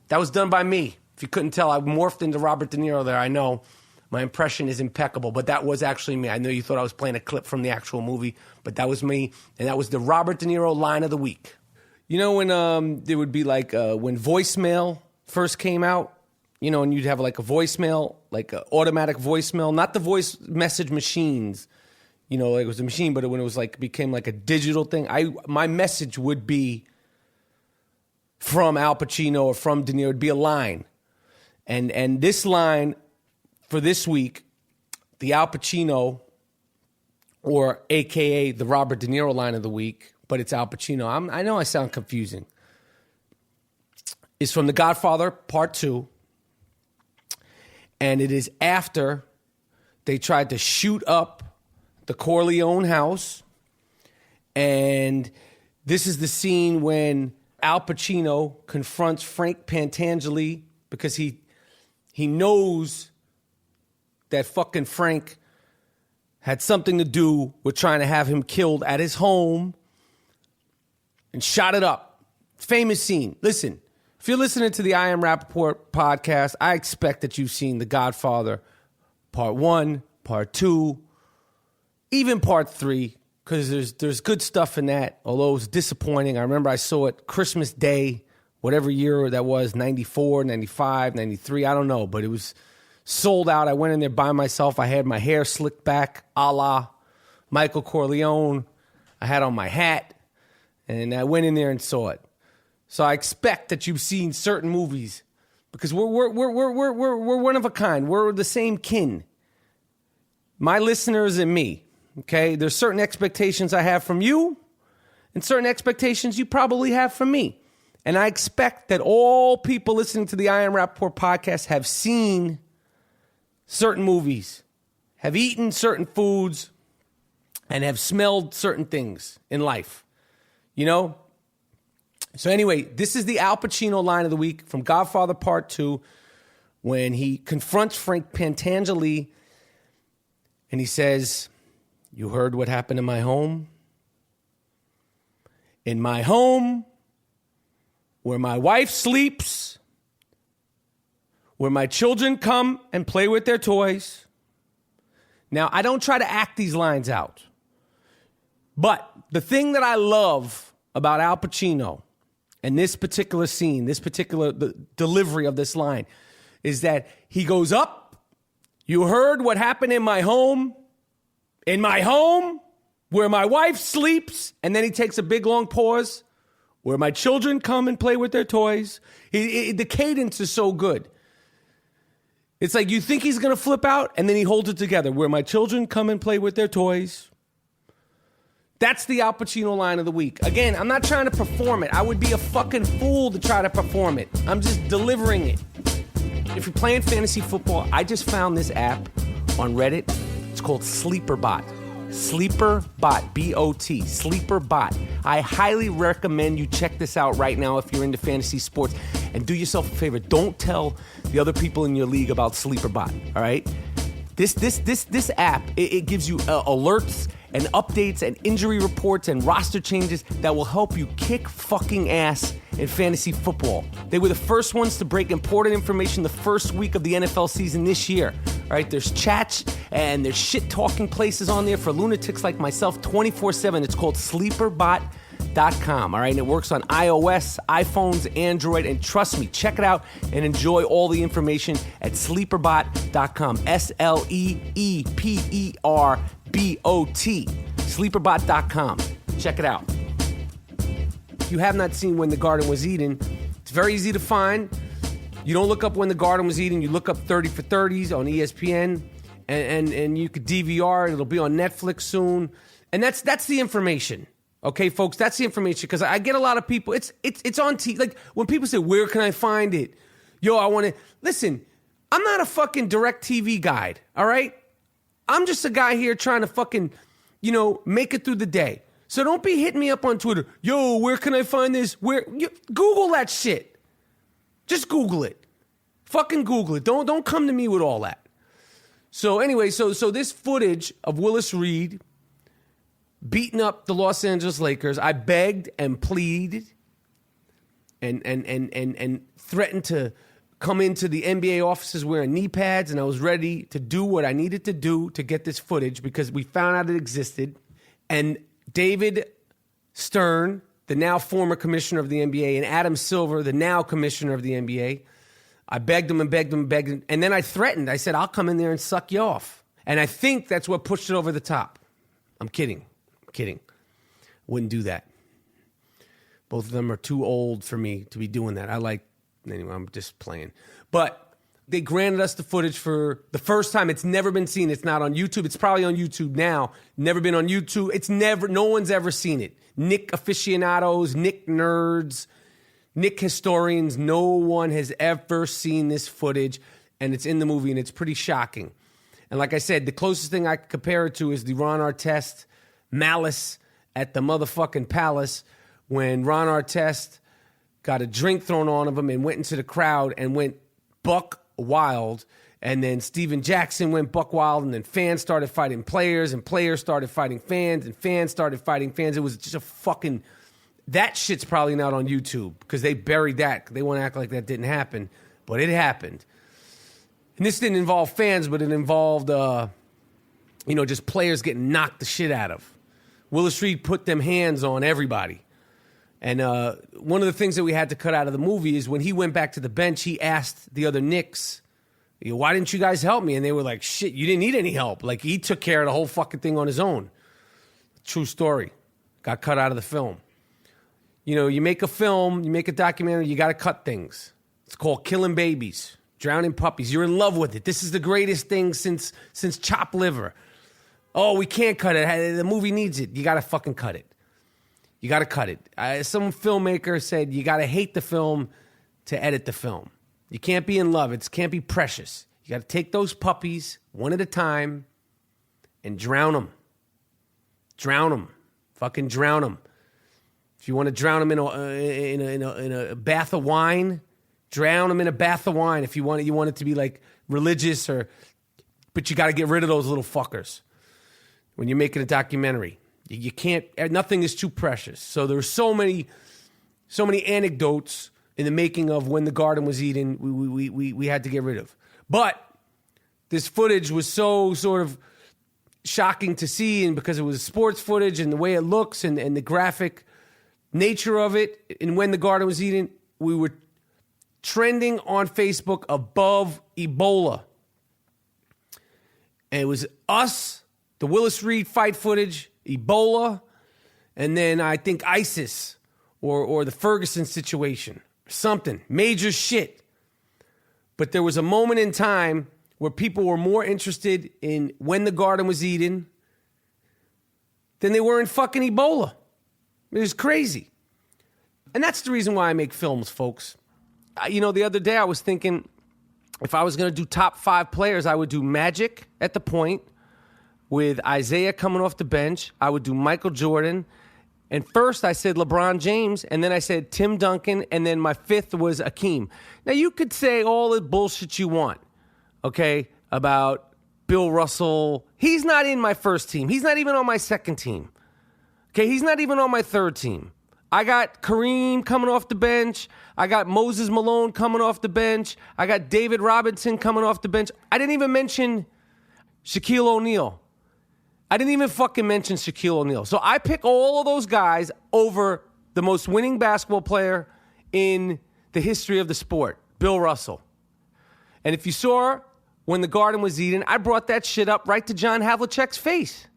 That was done by me. If you couldn't tell, I morphed into Robert De Niro there. I know my impression is impeccable, but that was actually me. I know you thought I was playing a clip from the actual movie, but that was me, and that was the Robert De Niro line of the week. You know when there would be like when voicemail first came out, you know, and you'd have like a voicemail, like an automatic voicemail, not the voice message machines, you know, like it was a machine, but when it was like became like a digital thing, my message would be from Al Pacino or from De Niro. It'd be a line, and this line for this week, the Al Pacino, or AKA the Robert De Niro line of the week, but it's Al Pacino. I know I sound confusing. Is from The Godfather Part 2, and it is after they tried to shoot up the Corleone house, and this is the scene when Al Pacino confronts Frank Pantangeli because he knows that fucking Frank had something to do with trying to have him killed at his home and shot it up. Famous scene. Listen, if you're listening to the I Am Rapaport podcast, I expect that you've seen The Godfather Part 1, Part 2, even Part 3, because there's good stuff in that, although it was disappointing. I remember I saw it Christmas Day, whatever year that was, 94, 95, 93, I don't know, but it was sold out. I went in there by myself. I had my hair slicked back, a la Michael Corleone. I had on my hat, and I went in there and saw it. So I expect that you've seen certain movies because we're one of a kind. We're the same kin. My listeners and me. Okay, there's certain expectations I have from you, and certain expectations you probably have from me. And I expect that all people listening to the I Am Rapaport podcast have seen certain movies, have eaten certain foods, and have smelled certain things in life. You know? So anyway, this is the Al Pacino line of the week from Godfather Part 2 when he confronts Frank Pantangeli and he says, "You heard what happened in my home? In my home, where my wife sleeps, where my children come and play with their toys." Now, I don't try to act these lines out. But the thing that I love about Al Pacino and this particular scene, this particular delivery of this line, is that he goes up, "You heard what happened in my home, where my wife sleeps," and then he takes a big long pause, "where my children come and play with their toys." The cadence is so good. It's like you think he's going to flip out, and then he holds it together. "Where my children come and play with their toys." That's the Al Pacino line of the week. Again, I'm not trying to perform it. I would be a fucking fool to try to perform it. I'm just delivering it. If you're playing fantasy football, I just found this app on Reddit. It's called SleeperBot. SleeperBot, B-O-T, SleeperBot. I highly recommend you check this out right now if you're into fantasy sports. And do yourself a favor, don't tell the other people in your league about SleeperBot, all right? This app, it gives you alerts and updates and injury reports and roster changes that will help you kick fucking ass in fantasy football. They were the first ones to break important information the first week of the NFL season this year. All right, there's chats and there's shit-talking places on there for lunatics like myself 24/7. It's called SleeperBot.com, all right? And it works on iOS, iPhones, Android, and trust me, check it out and enjoy all the information at SleeperBot.com, SleeperBot, SleeperBot.com. Check it out. If you have not seen When the Garden Was Eaten, it's very easy to find. You don't look up When the Garden Was Eaten, you look up 30 for 30s on ESPN, and you could DVR, it'll be on Netflix soon. And that's the information. Okay, folks, that's the information, because I get a lot of people, it's on TV. Like, when people say, "Where can I find it?" Yo, I want to, listen, I'm not a fucking DirecTV guide, all right? I'm just a guy here trying to fucking, make it through the day. So don't be hitting me up on Twitter. "Yo, where can I find this?" Google that shit. Just Google it. Fucking Google it. Don't come to me with all that. So anyway, so this footage of Willis Reed beating up the Los Angeles Lakers. I begged and pleaded and threatened to come into the NBA offices wearing knee pads, and I was ready to do what I needed to do to get this footage because we found out it existed. And David Stern, the now former commissioner of the NBA, and Adam Silver, the now commissioner of the NBA, I begged them and begged them and begged them. And then I threatened. I said, I'll come in there and suck you off. And I think that's what pushed it over the top. I'm kidding. Wouldn't do that. Both of them are too old for me to be doing that. Anyway, I'm just playing. But they granted us the footage for the first time. It's never been seen. It's not on YouTube. It's probably on YouTube now. Never been on YouTube. No one's ever seen it. Nick aficionados, Nick nerds, Nick historians, no one has ever seen this footage, and it's in the movie, and it's pretty shocking. And like I said, the closest thing I could compare it to is the Ron Artest malice at the motherfucking Palace when Ron Artest got a drink thrown on him and went into the crowd and went buck wild. And then Steven Jackson went buck wild, and then fans started fighting players, and players started fighting fans, and fans started fighting fans. It was just a fucking... That shit's probably not on YouTube because they buried that. They want to act like that didn't happen, but it happened. And this didn't involve fans, but it involved, just players getting knocked the shit out of. Willis Reed put them hands on everybody. And one of the things that we had to cut out of the movie is when he went back to the bench, he asked the other Knicks, why didn't you guys help me? And they were like, shit, you didn't need any help. Like, he took care of the whole fucking thing on his own. True story. Got cut out of the film. You make a film, you make a documentary, you got to cut things. It's called killing babies, drowning puppies. You're in love with it. This is the greatest thing since chopped liver. Oh, we can't cut it. The movie needs it. You got to fucking cut it. You got to cut it. Some filmmaker said you got to hate the film to edit the film. You can't be in love. It can't be precious. You got to take those puppies one at a time and drown them. Drown them. Fucking drown them. If you want to drown them in a bath of wine, drown them in a bath of wine. If you want it to be like religious but you got to get rid of those little fuckers when you're making a documentary. You can't. Nothing is too precious. So there's so many anecdotes in the making of When the Garden Was Eaten. We had to get rid of. But this footage was so sort of shocking to see, and because it was sports footage and the way it looks and the graphic nature of it, and When the Garden Was Eaten, we were trending on Facebook above Ebola. And it was us, the Willis Reed fight footage, Ebola, and then I think ISIS or the Ferguson situation. Something. Major shit. But there was a moment in time where people were more interested in When the Garden Was Eaten than they were in fucking Ebola. It was crazy. And that's the reason why I make films, folks. The other day I was thinking if I was going to do top 5 players, I would do Magic at the point with Isaiah coming off the bench. I would do Michael Jordan. And first I said LeBron James, and then I said Tim Duncan, and then my 5th was Akeem. Now, you could say all the bullshit you want, okay, about Bill Russell. He's not in my first team. He's not even on my second team. Okay, he's not even on my third team. I got Kareem coming off the bench. I got Moses Malone coming off the bench. I got David Robinson coming off the bench. I didn't even mention Shaquille O'Neal. I didn't even fucking mention Shaquille O'Neal. So I pick all of those guys over the most winning basketball player in the history of the sport, Bill Russell. And if you saw When the Garden Was Eaten, I brought that shit up right to John Havlicek's face.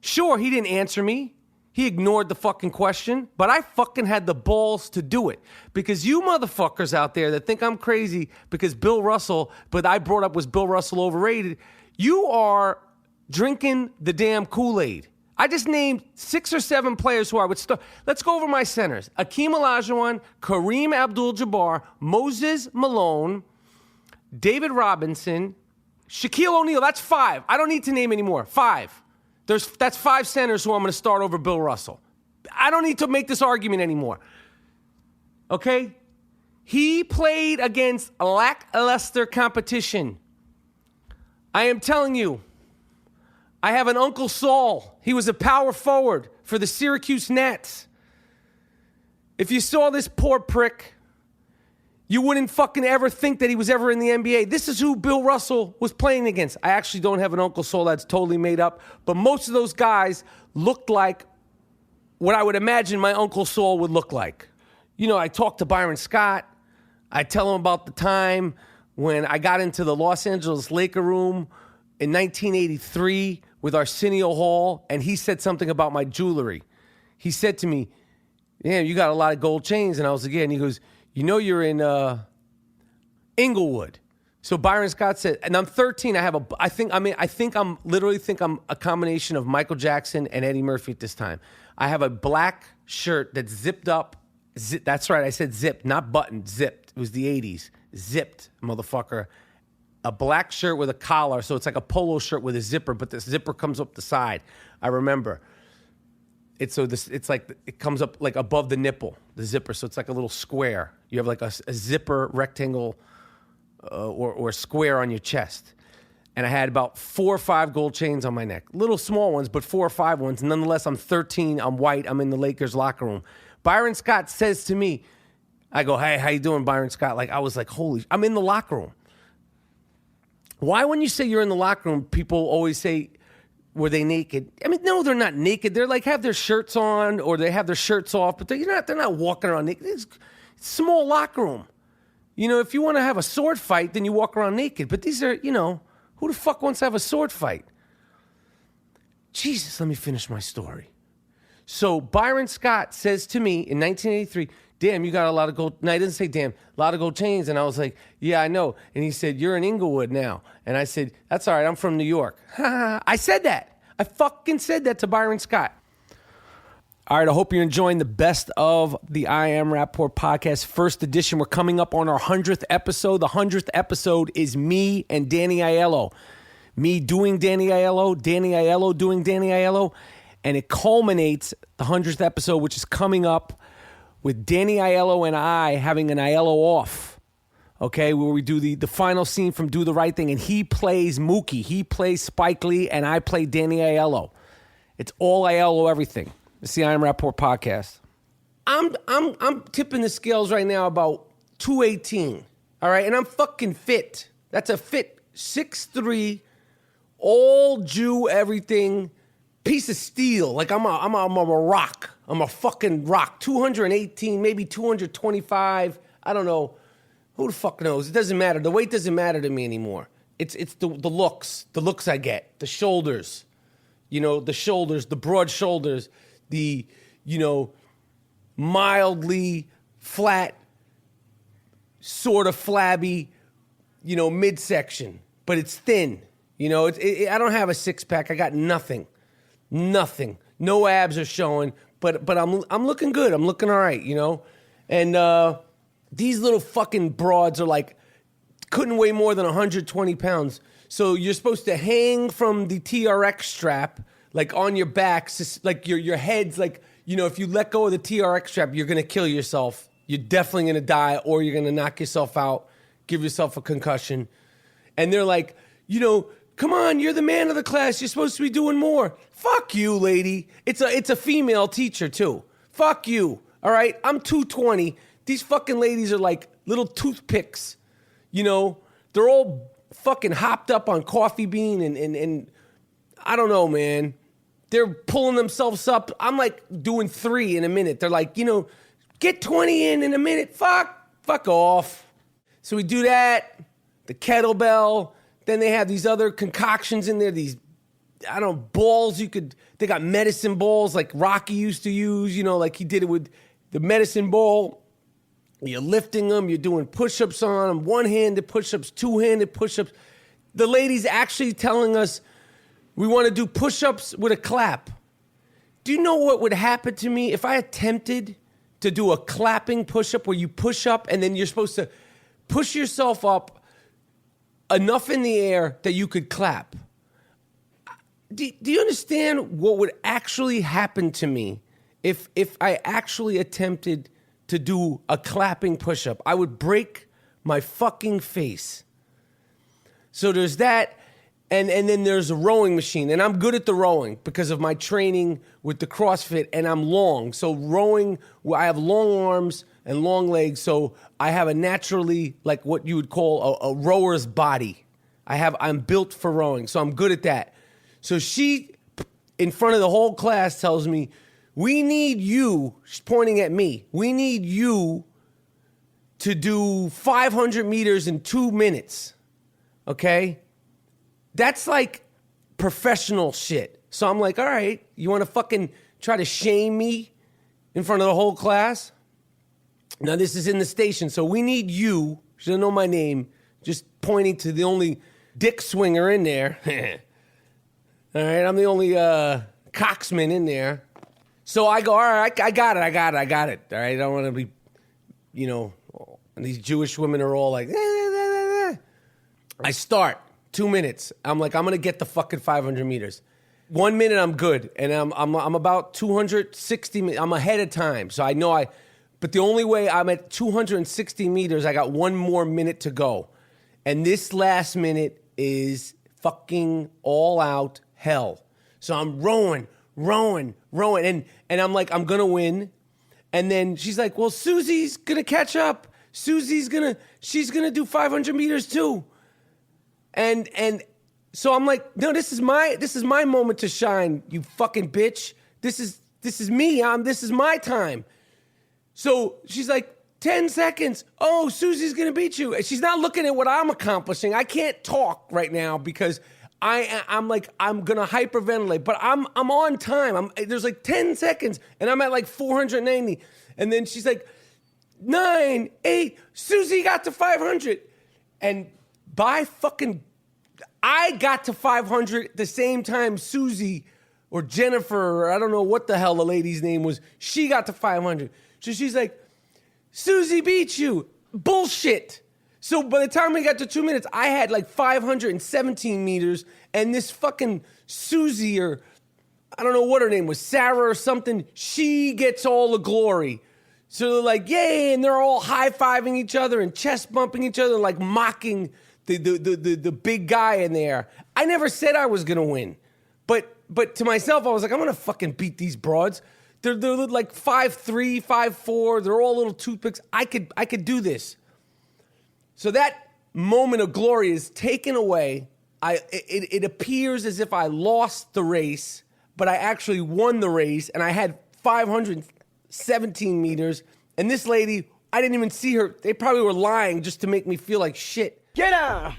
Sure, he didn't answer me. He ignored the fucking question, but I fucking had the balls to do it. Because you motherfuckers out there that think I'm crazy because Bill Russell, but I brought up was Bill Russell overrated, you are drinking the damn Kool-Aid. I just named 6 or 7 players who I would start. Let's go over my centers. Akeem Olajuwon, Kareem Abdul-Jabbar, Moses Malone, David Robinson, Shaquille O'Neal. That's 5. I don't need to name any more. 5. That's 5 centers who I'm going to start over Bill Russell. I don't need to make this argument anymore. Okay? He played against lackluster competition. I am telling you, I have an Uncle Saul. He was a power forward for the Syracuse Nets. If you saw this poor prick, you wouldn't fucking ever think that he was ever in the NBA. This is who Bill Russell was playing against. I actually don't have an Uncle Saul. That's totally made up. But most of those guys looked like what I would imagine my Uncle Saul would look like. You know, I talked to Byron Scott. I tell him about the time when I got into the Los Angeles Laker room in 1983 with Arsenio Hall, and he said something about my jewelry. He said to me, "Yeah, you got a lot of gold chains." And I was like, "Yeah." And he goes, "You know you're in Inglewood." So Byron Scott said, and I'm 13. I think I'm a combination of Michael Jackson and Eddie Murphy at this time. I have a black shirt that's zipped up. That's right, I said zipped, not buttoned, zipped. It was the 80s. Zipped, motherfucker. A black shirt with a collar, so it's like a polo shirt with a zipper, but the zipper comes up the side. I remember. It's like it comes up like above the nipple, the zipper, so it's like a little square. You have like a zipper rectangle or square on your chest. And I had about 4 or 5 gold chains on my neck. Little small ones, but 4 or 5 ones. Nonetheless, I'm 13, I'm white, I'm in the Lakers locker room. Byron Scott says to me, I go, "Hey, how you doing, Byron Scott?" Like, I was like, I'm in the locker room. Why, when you say you're in the locker room, people always say, were they naked? I mean, no, they're not naked. They're like, have their shirts on or they have their shirts off, but they're not walking around naked. It's a small locker room. You know, if you want to have a sword fight, then you walk around naked. But these are, who the fuck wants to have a sword fight? Jesus, let me finish my story. So Byron Scott says to me in 1983, "Damn, you got a lot of gold." No, I didn't say damn, a lot of gold chains. And I was like, "Yeah, I know." And he said, "You're in Inglewood now." And I said, "That's all right, I'm from New York." I said that. I fucking said that to Byron Scott. All right, I hope you're enjoying the best of the I Am Rapaport podcast, first edition. We're coming up on our 100th episode. The 100th episode is me and Danny Aiello. Me doing Danny Aiello, Danny Aiello doing Danny Aiello. And it culminates, the 100th episode, which is coming up, with Danny Aiello and I having an Aiello off, okay, where we do the final scene from Do the Right Thing, and he plays Mookie, he plays Spike Lee, and I play Danny Aiello. It's all Aiello everything. It's the I Am Rapaport podcast. I'm tipping the scales right now about 218, all right, and I'm fucking fit. That's a fit 6'3", all Jew everything, piece of steel. Like I'm a rock. I'm a fucking rock. 218, maybe 225. I don't know. Who the fuck knows? It doesn't matter. The weight doesn't matter to me anymore. It's the looks. The looks I get. The shoulders. The shoulders, the broad shoulders, the, mildly flat, sort of flabby, midsection. But it's thin. I don't have a six-pack. I got nothing. Nothing. No abs are showing, but I'm looking good. I'm looking all right, And these little fucking broads are like, couldn't weigh more than 120 pounds. So you're supposed to hang from the TRX strap, like on your back, like your head's like, if you let go of the TRX strap, you're going to kill yourself. You're definitely going to die, or you're going to knock yourself out, give yourself a concussion. And they're like, "Come on, you're the man of the class. You're supposed to be doing more." Fuck you, lady. It's a female teacher, too. Fuck you, all right? I'm 220. These fucking ladies are like little toothpicks. They're all fucking hopped up on coffee bean and I don't know, man. They're pulling themselves up. I'm like doing 3 in a minute. They're like, get 20 in a minute. Fuck off. So we do that, the kettlebell. Then they have these other concoctions in there, these, balls they got medicine balls like Rocky used to use, like he did it with the medicine ball. You're lifting them, you're doing push-ups on them, one-handed push-ups, two-handed push-ups. The lady's actually telling us we want to do push-ups with a clap. Do you know what would happen to me if I attempted to do a clapping push-up where you push up and then you're supposed to push yourself up enough in the air that you could clap? Do you understand what would actually happen to me if I actually attempted to do a clapping push-up? I would break my fucking face. So there's that. And then there's a rowing machine. And I'm good at the rowing because of my training with the CrossFit, and I'm long. So rowing, I have long arms and long legs, so I have a naturally, like what you would call a rower's body. I'm built for rowing, so I'm good at that. So she, in front of the whole class, tells me, we need you, she's pointing at me, we need you to do 500 meters in 2 minutes, okay? That's like professional shit. So I'm like, all right, you want to fucking try to shame me in front of the whole class? Now, this is in the station, so we need you. She doesn't know my name, just pointing to the only dick swinger in there. All right, I'm the only cocksman in there. So I go, all right, I got it. All right, I don't want to be, and these Jewish women are all like, I start. 2 minutes. I'm like, I'm gonna get the fucking 500 meters. 1 minute, I'm good, and I'm about 260. I'm ahead of time, so I know But the only way I'm at 260 meters, I got 1 more minute to go, and this last minute is fucking all out hell. So I'm rowing, and I'm like, I'm gonna win, and then she's like, well, Susie's gonna catch up. She's gonna do 500 meters too. And so I'm like, no, this is my moment to shine, you fucking bitch. This is me. This is my time. So she's like, 10 seconds. Oh, Susie's gonna beat you. And she's not looking at what I'm accomplishing. I can't talk right now because I'm gonna hyperventilate, but I'm on time. There's like 10 seconds, and I'm at like 490. And then she's like, 9, 8. Susie got to 500, and I got to 500 at the same time Susie or Jennifer, or I don't know what the hell the lady's name was, she got to 500. So she's like, Susie beat you. Bullshit. So by the time we got to 2 minutes, I had like 517 meters, and this fucking Susie, or I don't know what her name was, Sarah or something, she gets all the glory. So they're like, yay, and they're all high-fiving each other and chest bumping each other, like mocking the big guy in there. I never said I was gonna win, but to myself, I was like, I'm gonna fucking beat these broads. They're like 5'3", 5'4". They're all little toothpicks. I could do this. So that moment of glory is taken away. It appears as if I lost the race, but I actually won the race, and I had 517 meters. And this lady, I didn't even see her. They probably were lying just to make me feel like shit. Get out!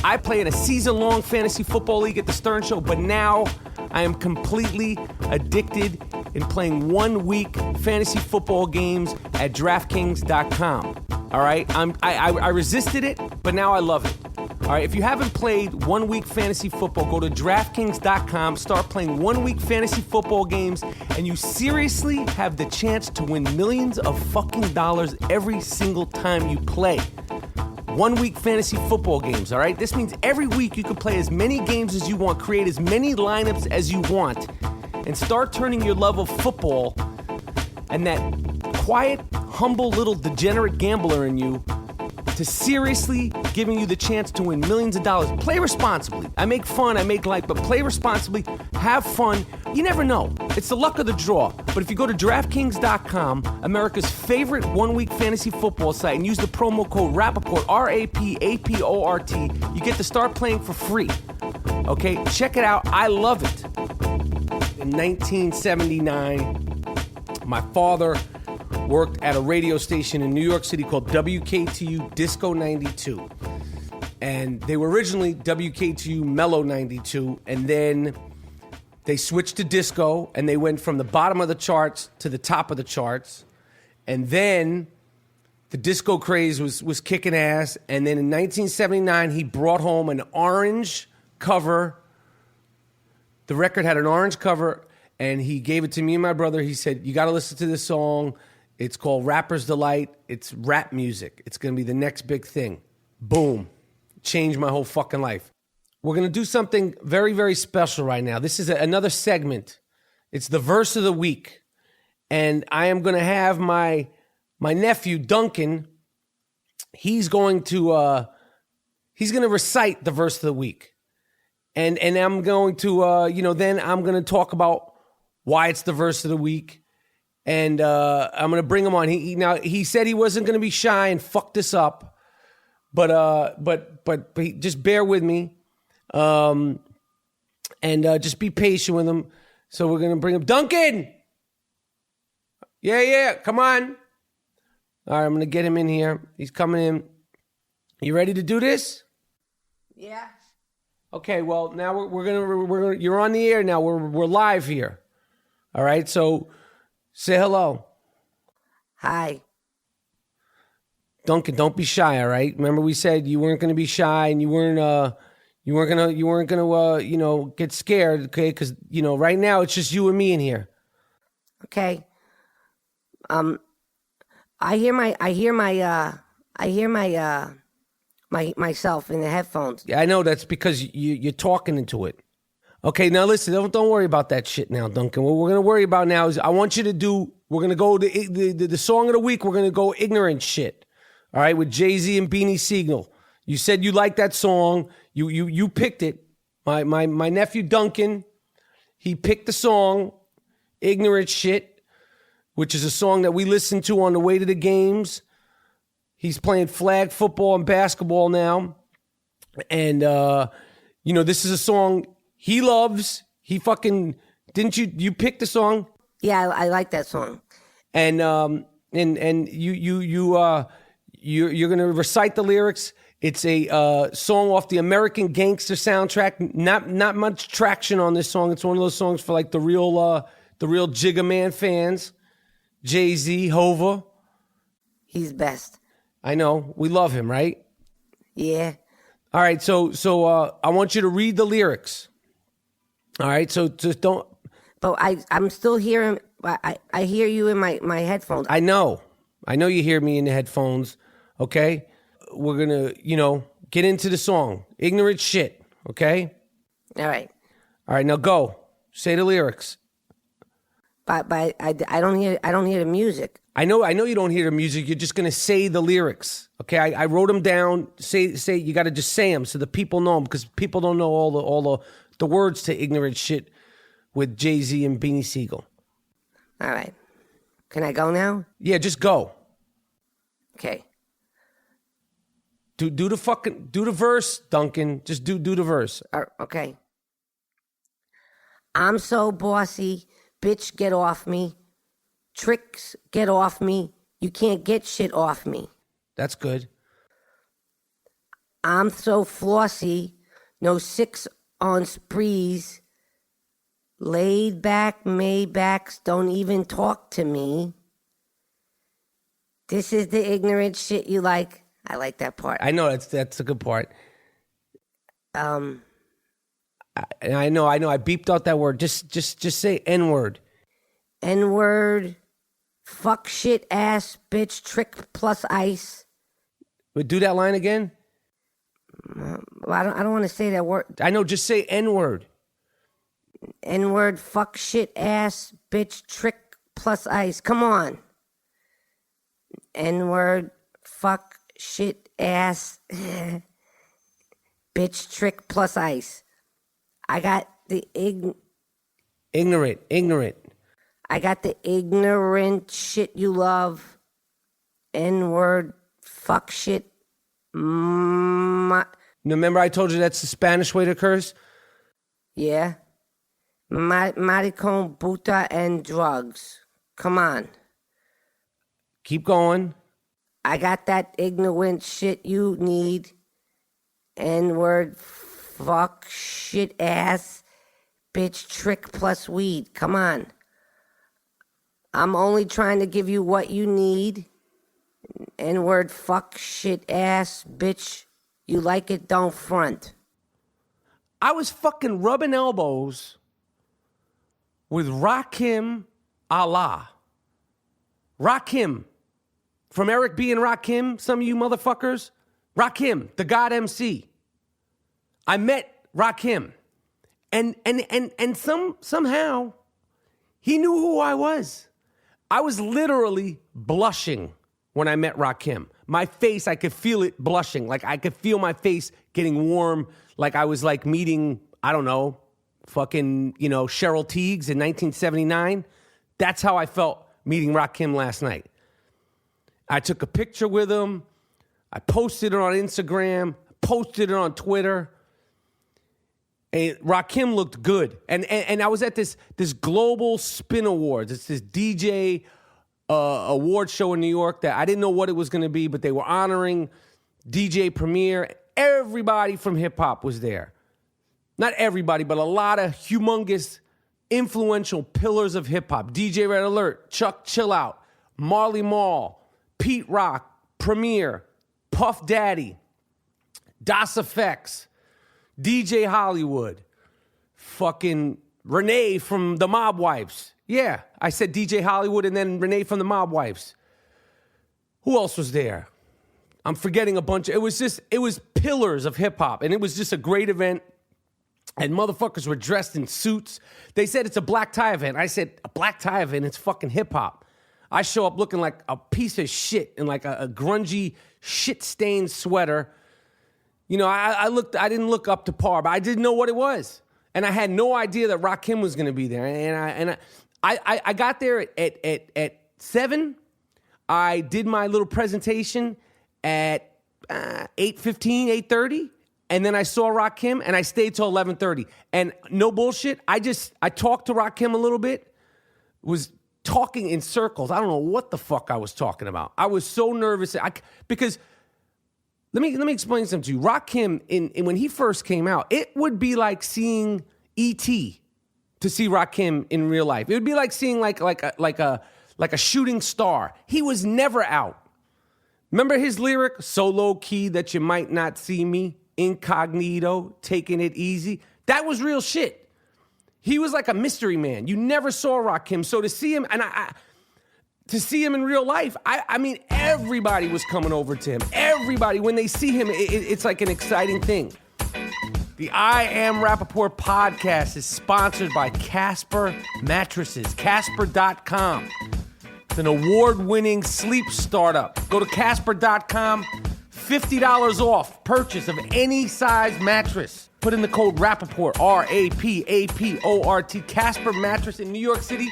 I play in a season-long fantasy football league at the Stern Show, but now I am completely addicted in playing 1 week fantasy football games at DraftKings.com. All right? I resisted it, but now I love it. All right, if you haven't played 1 week fantasy football, go to DraftKings.com, start playing 1 week fantasy football games, and you seriously have the chance to win millions of fucking dollars every single time you play. 1 week fantasy football games, all right? This means every week you can play as many games as you want, create as many lineups as you want, and start turning your love of football and that quiet, humble little degenerate gambler in you to seriously giving you the chance to win millions of dollars. Play responsibly. I make fun, I make light, but play responsibly, have fun. You never know. It's the luck of the draw. But if you go to DraftKings.com, America's favorite 1 week fantasy football site, and use the promo code Rapaport, RAPAPORT, you get to start playing for free. Okay, check it out. I love it. In 1979, my father worked at a radio station in New York City called WKTU Disco 92. And they were originally WKTU Mellow 92, and then they switched to disco, and they went from the bottom of the charts to the top of the charts. And then the disco craze was kicking ass, and then in 1979, he brought home an orange cover. The record had an orange cover, and he gave it to me and my brother. He said, you got to listen to this song. It's called Rapper's Delight. It's rap music. It's going to be the next big thing. Boom. Changed my whole fucking life. We're going to do something very, very special right now. This is another segment. It's the verse of the week. And I am going to have my nephew, Duncan, he's going to he's going to recite the verse of the week. And I'm going to, then I'm going to talk about why it's the verse of the week. And I'm going to bring him on. He said he wasn't going to be shy and fuck this up. But just bear with me. And just be patient with him. So we're going to bring him. Duncan! Yeah, come on. All right, I'm going to get him in here. He's coming in. You ready to do this? Yeah. Okay, well, now we're gonna you're on the air now. We're live here. All right, so say hello. Hi. Duncan, don't be shy, all right? Remember we said you weren't gonna be shy and you weren't gonna get scared, okay? Because right now it's just you and me in here. Okay. I hear myself in the headphones. Yeah, I know that's because you're talking into it. Okay, now listen, don't worry about that shit now, Duncan. What we're gonna worry about now is I want you to do. We're gonna go the song of the week. We're gonna go ignorant shit. All right, with Jay-Z and Beanie Siegel. You said you liked that song. You picked it. My nephew Duncan, he picked the song "Ignorant Shit," which is a song that we listen to on the way to the games. He's playing flag football and basketball now. And, this is a song he loves. He fucking, didn't you pick the song? Yeah, I like that song. And you're going to recite the lyrics. It's a song off the American Gangster soundtrack. Not much traction on this song. It's one of those songs for like the real Jigga Man fans. Jay-Z, Hova. He's best. I know. We love him, right? Yeah. All right, so I want you to read the lyrics. All right, so just don't... But I'm still hearing... I hear you in my headphones. I know you hear me in the headphones, okay? We're going to, get into the song. Ignorant shit, okay? All right. All right, now go. Say the lyrics. But I don't hear the music. I know you don't hear the music. You're just gonna say the lyrics, okay? I wrote them down. Say. You got to just say them so the people know them because people don't know all the words to ignorant shit with Jay-Z and Beanie Siegel. All right. Can I go now? Yeah, just go. Okay. Do the verse, Duncan. Just do the verse. Okay. I'm so bossy, bitch. Get off me. Tricks, get off me. You can't get shit off me. That's good. I'm so flossy, no 6 on sprees. Laid back Maybachs don't even talk to me. This is the ignorant shit you like. I like that part. I know that's a good part. I know. I beeped out that word. Just say N-word. N-word. Fuck shit ass bitch trick plus ice. Wait, do that line again. Well, I don't want to say that word. I know. Just say N-word. N-word. Fuck shit ass bitch trick plus ice. Come on. N-word. Fuck shit ass bitch trick plus ice. I got the ignorant. I got the ignorant shit you love. N-word, fuck shit. Remember I told you that's the Spanish way to curse? Yeah. Maricon, puta, and drugs. Come on. Keep going. I got that ignorant shit you need. N-word, fuck shit ass, bitch trick plus weed. Come on. I'm only trying to give you what you need. N-word, fuck, shit, ass, bitch. You like it, don't front. I was fucking rubbing elbows with Rakim Allah. Rakim. From Eric B. and Rakim, some of you motherfuckers. Rakim, the God MC. I met Rakim. And somehow he knew who I was. I was literally blushing when I met Rakim. My face, I could feel it blushing. Like I could feel my face getting warm. Like I was like meeting, I don't know, fucking, Cheryl Teagues in 1979. That's how I felt meeting Rakim last night. I took a picture with him. I posted it on Instagram, posted it on Twitter. And Rakim looked good. And I was at this Global Spin Awards. It's this DJ award show in New York that I didn't know what it was going to be, but they were honoring DJ Premier. Everybody from hip-hop was there. Not everybody, but a lot of humongous, influential pillars of hip-hop. DJ Red Alert, Chuck Chill Out, Marley Marl, Pete Rock, Premier, Puff Daddy, Das Effects, DJ Hollywood, fucking Renee from the Mob Wives. Yeah, I said DJ Hollywood and then Renee from the Mob Wives. Who else was there? I'm forgetting a bunch. It was pillars of hip hop, and it was just a great event. And motherfuckers were dressed in suits. They said it's a black tie event. I said, a black tie event? It's fucking hip hop. I show up looking like a piece of shit in like a grungy, shit-stained sweater. I didn't look up to par, but I didn't know what it was. And I had no idea that Rakim was going to be there. And I got there at 7. I did my little presentation at 8:15, 8:30. And then I saw Rakim and I stayed till 11:30. And no bullshit, I talked to Rakim a little bit, was talking in circles. I don't know what the fuck I was talking about. I was so nervous because let me explain something to you. Rakim, when he first came out, it would be like seeing E.T. to see Rakim in real life. It would be like seeing like a shooting star. He was never out. Remember his lyric, so low key that you might not see me, incognito, taking it easy? That was real shit. He was like a mystery man. You never saw Rakim. So to see him, to see him in real life, I mean, everybody was coming over to him. Everybody, when they see him, it's like an exciting thing. The I Am Rapaport podcast is sponsored by Casper mattresses, Casper.com. It's an award-winning sleep startup. Go to Casper.com, $50 off purchase of any size mattress. Put in the code Rapaport, RAPAPORT, Casper mattress in New York City.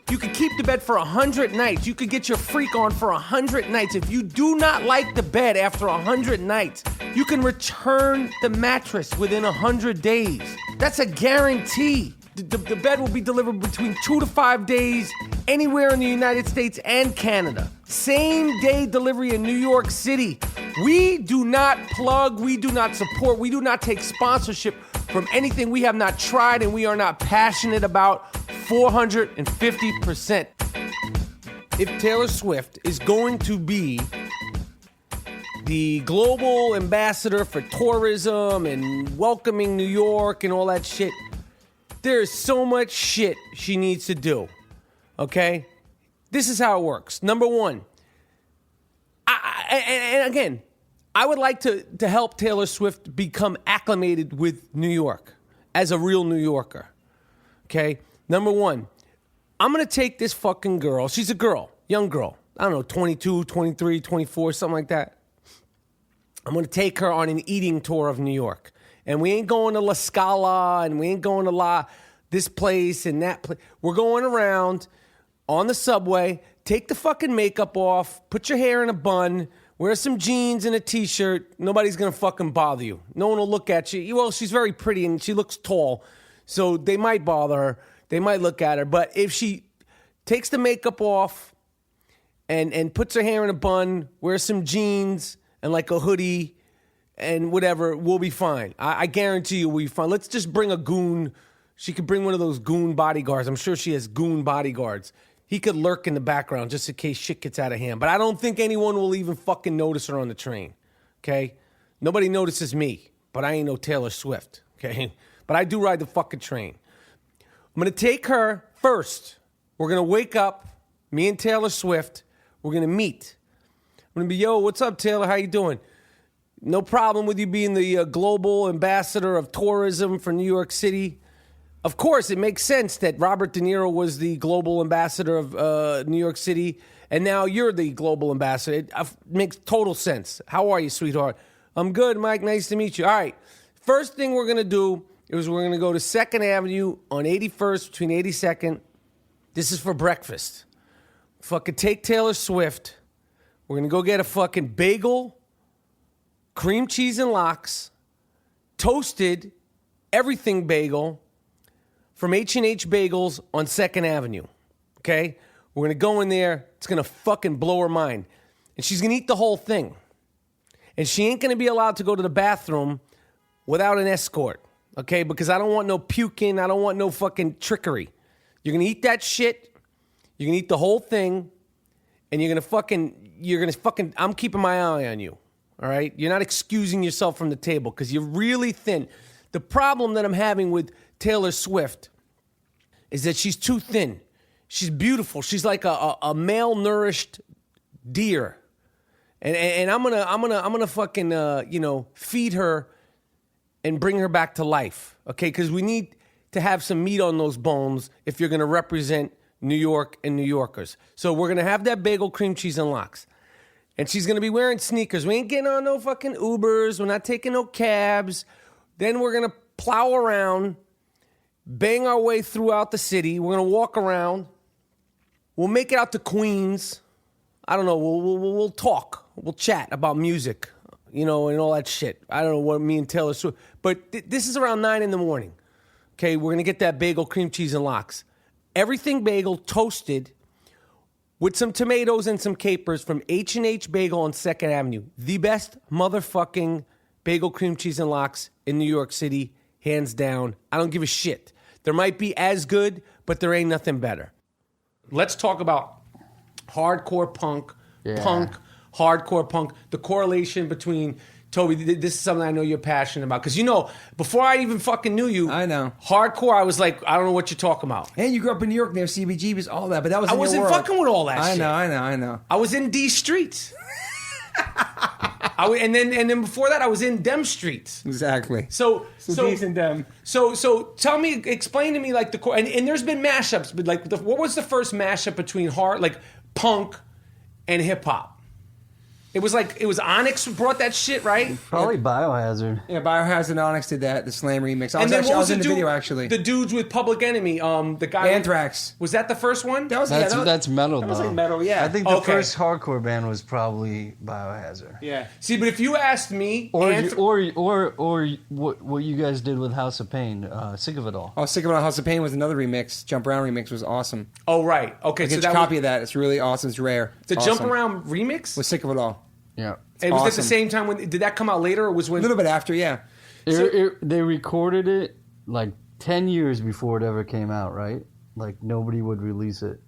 You can keep the bed for 100 nights. You could get your freak on for 100 nights. If you do not like the bed after 100 nights, you can return the mattress within 100 days. That's a guarantee. The bed will be delivered between 2 to 5 days anywhere in the United States and Canada. Same day delivery in New York City. We do not plug, we do not support, we do not take sponsorship from anything we have not tried and we are not passionate about 450%. If Taylor Swift is going to be the global ambassador for tourism and welcoming New York and all that shit, there is so much shit she needs to do, okay? This is how it works. Number one, and again, I would like to help Taylor Swift become acclimated with New York as a real New Yorker, okay? Number one, I'm going to take this fucking girl. She's a girl, young girl. I don't know, 22, 23, 24, something like that. I'm going to take her on an eating tour of New York. And we ain't going to La Scala and we ain't going to this place and that place. We're going around on the subway, take the fucking makeup off, put your hair in a bun, wear some jeans and a t-shirt. Nobody's going to fucking bother you. No one will look at you. Well, she's very pretty and she looks tall, so they might bother her. They might look at her. But if she takes the makeup off and puts her hair in a bun, wears some jeans and like a hoodie and whatever, we'll be fine. I guarantee you we'll be fine. Let's just bring a goon. She could bring one of those goon bodyguards. I'm sure she has goon bodyguards. He could lurk in the background just in case shit gets out of hand. But I don't think anyone will even fucking notice her on the train, okay? Nobody notices me, but I ain't no Taylor Swift, okay? But I do ride the fucking train. I'm going to take her first. We're going to wake up, me and Taylor Swift. We're going to meet. I'm going to be, yo, what's up, Taylor? How you doing? No problem with you being the global ambassador of tourism for New York City. of course, it makes sense that Robert De Niro was the global ambassador of New York City, and now you're the global ambassador. It makes total sense. How are you, sweetheart? I'm good, Mike. Nice to meet you. All right. First thing we're going to do is we're going to go to 2nd Avenue on 81st between 82nd. This is for breakfast. Fucking take Taylor Swift. We're going to go get a fucking bagel, cream cheese and lox, toasted everything bagel from H&H Bagels on 2nd Avenue. Okay? We're going to go in there. It's going to fucking blow her mind. And she's going to eat the whole thing. And she ain't going to be allowed to go to the bathroom without an escort. Okay? Because I don't want no puking. I don't want no fucking trickery. You're going to eat that shit. You're going to eat the whole thing. And you're going to fucking, I'm keeping my eye on you. All right? You're not excusing yourself from the table because you're really thin. The problem that I'm having with Taylor Swift is that she's too thin. She's beautiful. She's like a malnourished deer. And I'm gonna fucking feed her and bring her back to life. Okay? Because we need to have some meat on those bones if you're gonna represent New York and New Yorkers. So we're gonna have that bagel, cream cheese, and lox. And she's gonna be wearing sneakers. We ain't getting on no fucking Ubers. We're not taking no cabs. Then we're gonna plow around, bang our way throughout the city. We're gonna walk around. We'll make it out to Queens. I don't know. We'll talk. We'll chat about music, and all that shit. I don't know what me and Taylor Swift. But this is around 9 in the morning. Okay, we're gonna get that bagel, cream cheese, and lox. Everything bagel toasted with some tomatoes and some capers from H&H Bagel on 2nd Avenue. The best motherfucking bagel, cream cheese, and lox in New York City, hands down. I don't give a shit. There might be as good, but there ain't nothing better. Let's talk about hardcore punk, hardcore punk, the correlation between, Toby, this is something I know you're passionate about. Because, before I even fucking knew you, I know. Hardcore, I was like, I don't know what you're talking about. And you grew up in New York near CBGBs, all that, but that was I wasn't fucking with all that shit. I know. I was in D streets. And then before that, I was in Dem streets. Exactly. So decent Dem. So tell me, explain to me like the core, and there's been mashups, but like what was the first mashup between punk and hip hop? It was Onyx who brought that shit, right? Probably Biohazard. Yeah, Biohazard and Onyx did that, the Slam remix. I was in the video, actually. The dudes with Public Enemy, the guy... Anthrax. Was that the first one? That's metal, That was like metal, yeah. I think the first hardcore band was probably Biohazard. Yeah. See, but if you asked me... Or what you guys did with House of Pain, Sick of It All. Oh, Sick of It All, House of Pain was another remix. Jump Around remix was awesome. Oh, right. Okay, I get a copy of that. It's really awesome. It's rare. The Jump Around remix? Was Sick of It All. Yeah. And was it the same time did that come out later or was when? A little bit after, yeah. They recorded it like 10 years before it ever came out, right? Like nobody would release it.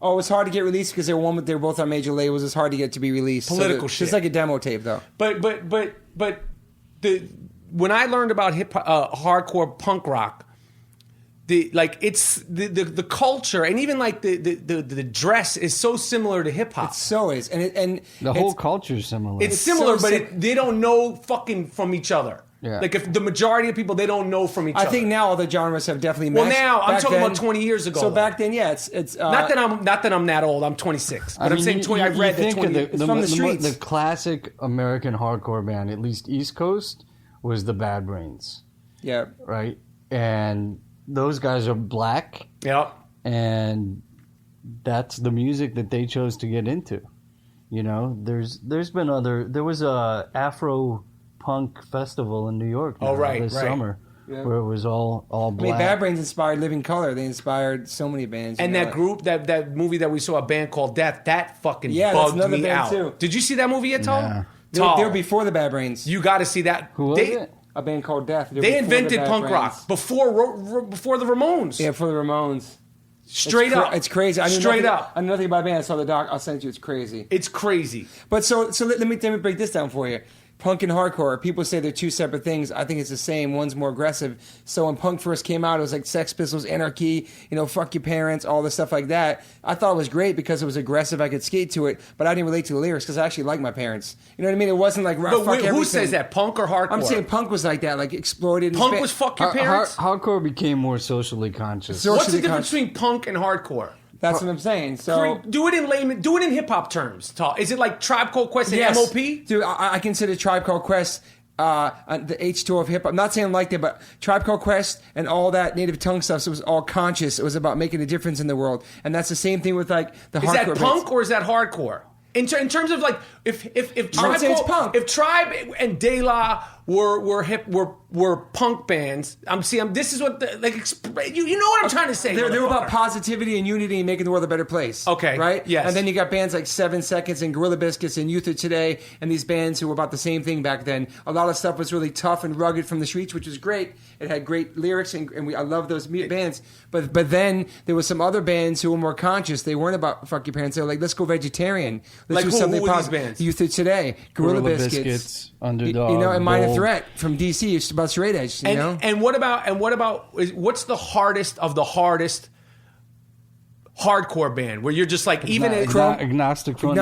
Oh, it was hard to get released because they were both on major labels. It's hard to get to be released. Political shit. It's like a demo tape, though. But when I learned about hardcore punk rock, the culture and even like the dress is so similar to hip hop. It so is, and the whole culture is similar. It's similar, but they don't know fucking from each other. Yeah. Like if the majority of people they don't know from each other. I think now all the genres have definitely matched. Well, now I'm talking about 20 years ago. So back then, yeah, it's not that I'm that old. I'm 26, but I'm saying 20. I read that 20. It's from the streets. The classic American hardcore band, at least East Coast, was the Bad Brains. Yeah. Right, and those guys are black. Yep. And that's the music that they chose to get into. There's been there was a Afro punk festival in New York this summer where it was all black. I mean, Bad Brains inspired Living Colour. They inspired so many bands. And that group, that movie that we saw, a band called Death, that fucking that's bugged another me band out. too. Did you see that movie yet, Tom? Nah. They were before the Bad Brains. You got to see that. Who was it? A band called Death. They invented punk rock before the Ramones. Yeah, before the Ramones. Straight up. It's crazy. I knew nothing about the band. I saw the doc. I'll send it to you. It's crazy. It's crazy. But so let me break this down for you. Punk and hardcore, people say they're two separate things. I think it's the same. One's more aggressive. So when punk first came out, it was like Sex Pistols, Anarchy, fuck your parents, all the stuff like that. I thought it was great because it was aggressive. I could skate to it, but I didn't relate to the lyrics because I actually like my parents. You know what I mean? It wasn't like But fuck everything. who says that? Punk or hardcore? I'm saying punk was like that, like exploited. Punk was fuck your parents? Hardcore became more socially conscious. What's the difference between punk and hardcore? That's what I'm saying. So do it in layman. Do it in hip hop terms. Is it like Tribe Called Quest and yes. MOP? Dude, I consider Tribe Called Quest the H2O of hip hop. I'm not saying like that, but Tribe Called Quest and all that native tongue stuff. So it was all conscious. It was about making a difference in the world, and that's the same thing with like the hardcore. Is that punk or is that hardcore? In terms of like, if Tribe it's punk. If Tribe and De La were punk bands, this is what you know what I'm trying to say. They're about positivity and unity and making the world a better place. Okay, right? Yes. And then you got bands like 7 Seconds and Gorilla Biscuits and Youth of Today and these bands who were about the same thing back then. A lot of stuff was really tough and rugged from the streets, which was great. It had great lyrics and I love those bands. But then there was some other bands who were more conscious. They weren't about fuck your parents. They were like, let's go vegetarian. Let's do something who were positive. these bands? Youth of Today, Gorilla Biscuits, Underdog, and Minor Bold. Threat from DC. It's about straight edge. You know. And what about what's the hardest of the hardest hardcore band where you're just like Agnostic Front,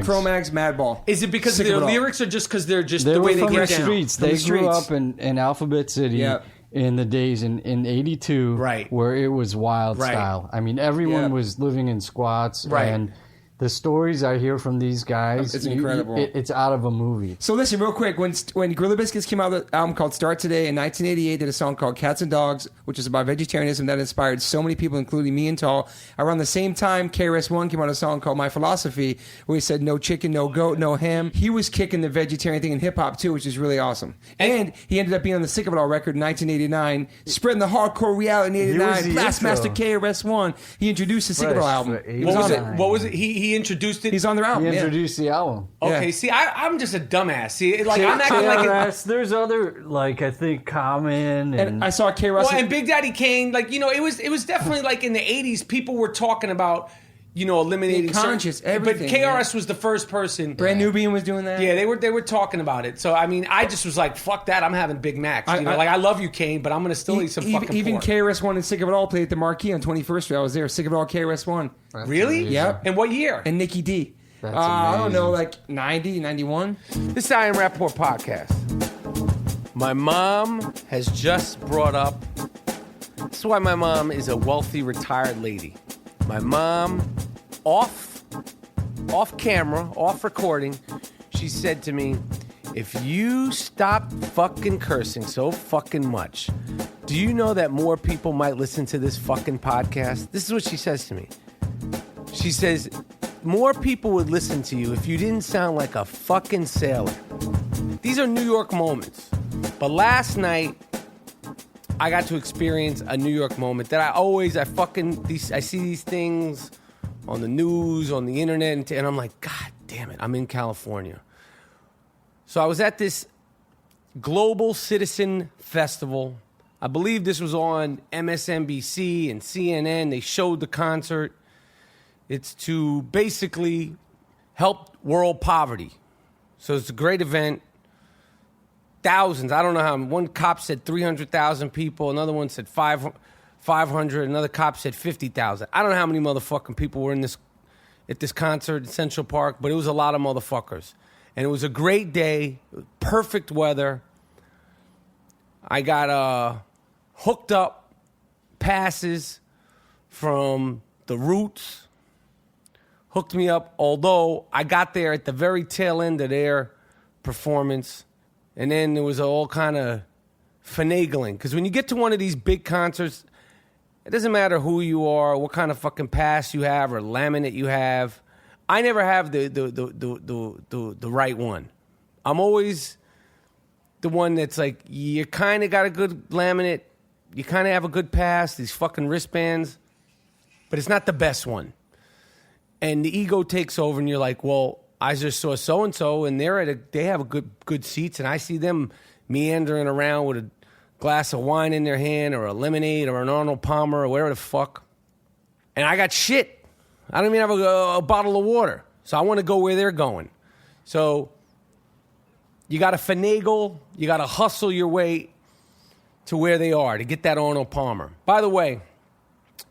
Cro-Mags, Madball. Is it because of their lyrics or just because they're just They the way were they from get the down? streets. They grew up in Alphabet City in the days in 82 where it was wild style. I mean, everyone was living in squats and the stories I hear from these guys, it's incredible. It's out of a movie. So listen, real quick, when Gorilla Biscuits came out with an album called Start Today in 1988, did a song called Cats and Dogs, which is about vegetarianism that inspired so many people, including me and Tall. Around the same time, KRS-One came out with a song called My Philosophy, where he said no chicken, no goat, no ham. He was kicking the vegetarian thing in hip-hop too, which is really awesome. And he ended up being on the Sick of It All record in 1989, spreading the hardcore reality in 89. Blastmaster KRS-One. He introduced the Sick of It All album. What was it? He introduced it. He's on their album. He introduced the album. Okay, see, I'm just a dumbass. See, like I'm acting like there's other I think Common and I saw K. Russell. Well, and Big Daddy Kane, it was definitely like in the '80s, people were talking about eliminating conscious everything. But KRS was the first person. Brand Nubian was doing that. Yeah, they were talking about it. So I mean, I just was like, fuck that. I'm having Big Macs. I love you, Kane, but I'm gonna still eat some fucking even pork. KRS-One and Sick of It All played at the Marquee on 21st Street. I was there. Sick of It All, KRS-One. Really? Yep. And what year? And Nikki D. That's I don't know, like 90, 91. This is I Am Rapaport podcast. My mom has just brought up. This is why my mom is a wealthy retired lady. My mom, off camera, off recording, she said to me, if you stop fucking cursing so fucking much, do you know that more people might listen to this fucking podcast? This is what she says to me. She says, more people would listen to you if you didn't sound like a fucking sailor. These are New York moments. But last night, I got to experience a New York moment that I see these things on the news, on the internet, and I'm like, God damn it, I'm in California. So I was at this Global Citizen Festival. I believe this was on MSNBC and CNN. They showed the concert. It's to basically help world poverty. So it's a great event. Thousands, I don't know how. One cop said 300,000 people. Another one said 500. Another cop said 50,000. I don't know how many motherfucking people were at this concert in Central Park, but it was a lot of motherfuckers. And it was a great day, perfect weather. I got hooked up passes from the Roots. Hooked me up, although I got there at the very tail end of their performance. And then there was all kind of finagling. Because when you get to one of these big concerts, it doesn't matter who you are, what kind of fucking pass you have or laminate you have. I never have the right one. I'm always the one that's like, you kind of got a good laminate, you kind of have a good pass, these fucking wristbands, but it's not the best one. And the ego takes over, and you're like, well, I just saw so-and-so, and they have a good seats, and I see them meandering around with a glass of wine in their hand or a lemonade or an Arnold Palmer or whatever the fuck. And I got shit. I don't even have a bottle of water. So I want to go where they're going. So you got to finagle, you got to hustle your way to where they are to get that Arnold Palmer. By the way,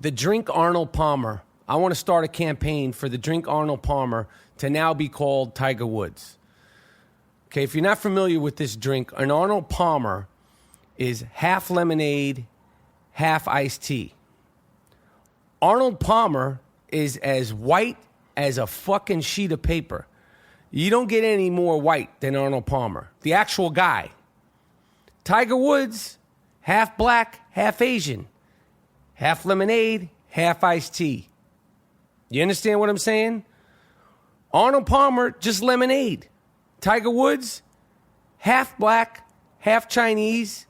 the Drink Arnold Palmer, I want to start a campaign for the Drink Arnold Palmer to now be called Tiger Woods. Okay, if you're not familiar with this drink, an Arnold Palmer is half lemonade, half iced tea. Arnold Palmer is as white as a fucking sheet of paper. You don't get any more white than Arnold Palmer, the actual guy. Tiger Woods, half black, half Asian. Half lemonade, half iced tea. You understand what I'm saying? Arnold Palmer, just lemonade. Tiger Woods, half black, half Chinese,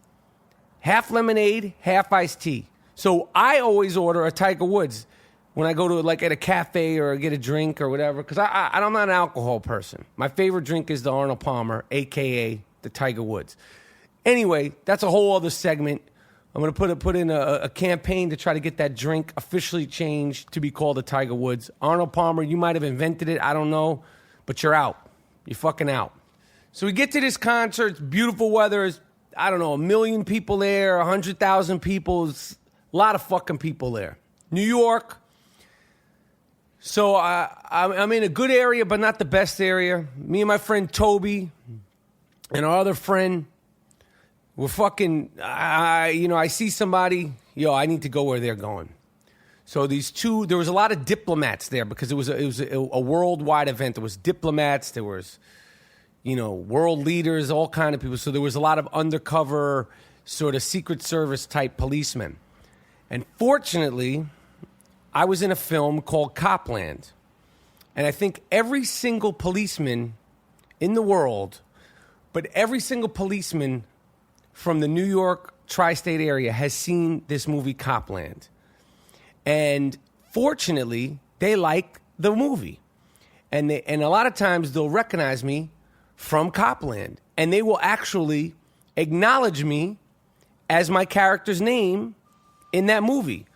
half lemonade, half iced tea. So I always order a Tiger Woods when I go to like at a cafe or get a drink or whatever, because I'm not an alcohol person. My favorite drink is the Arnold Palmer, a.k.a. the Tiger Woods. Anyway, that's a whole other segment. I'm going to put in a campaign to try to get that drink officially changed to be called the Tiger Woods. Arnold Palmer, you might have invented it. I don't know. But you're out. You're fucking out. So we get to this concert. It's beautiful weather. It's, I don't know, 1 million people there, 100,000 people. It's a lot of fucking people there. New York. So I'm in a good area, but not the best area. Me and my friend Toby and our other friend, we're fucking, I see somebody, I need to go where they're going. So there was a lot of diplomats there because it was a worldwide event. There was diplomats, there was, world leaders, all kind of people. So there was a lot of undercover sort of Secret Service type policemen. And fortunately, I was in a film called Copland. And I think every single policeman in the world, but every single policeman from the New York tri-state area has seen this movie Copland. And fortunately, they like the movie. And a lot of times they'll recognize me from Copland. And they will actually acknowledge me as my character's name in that movie.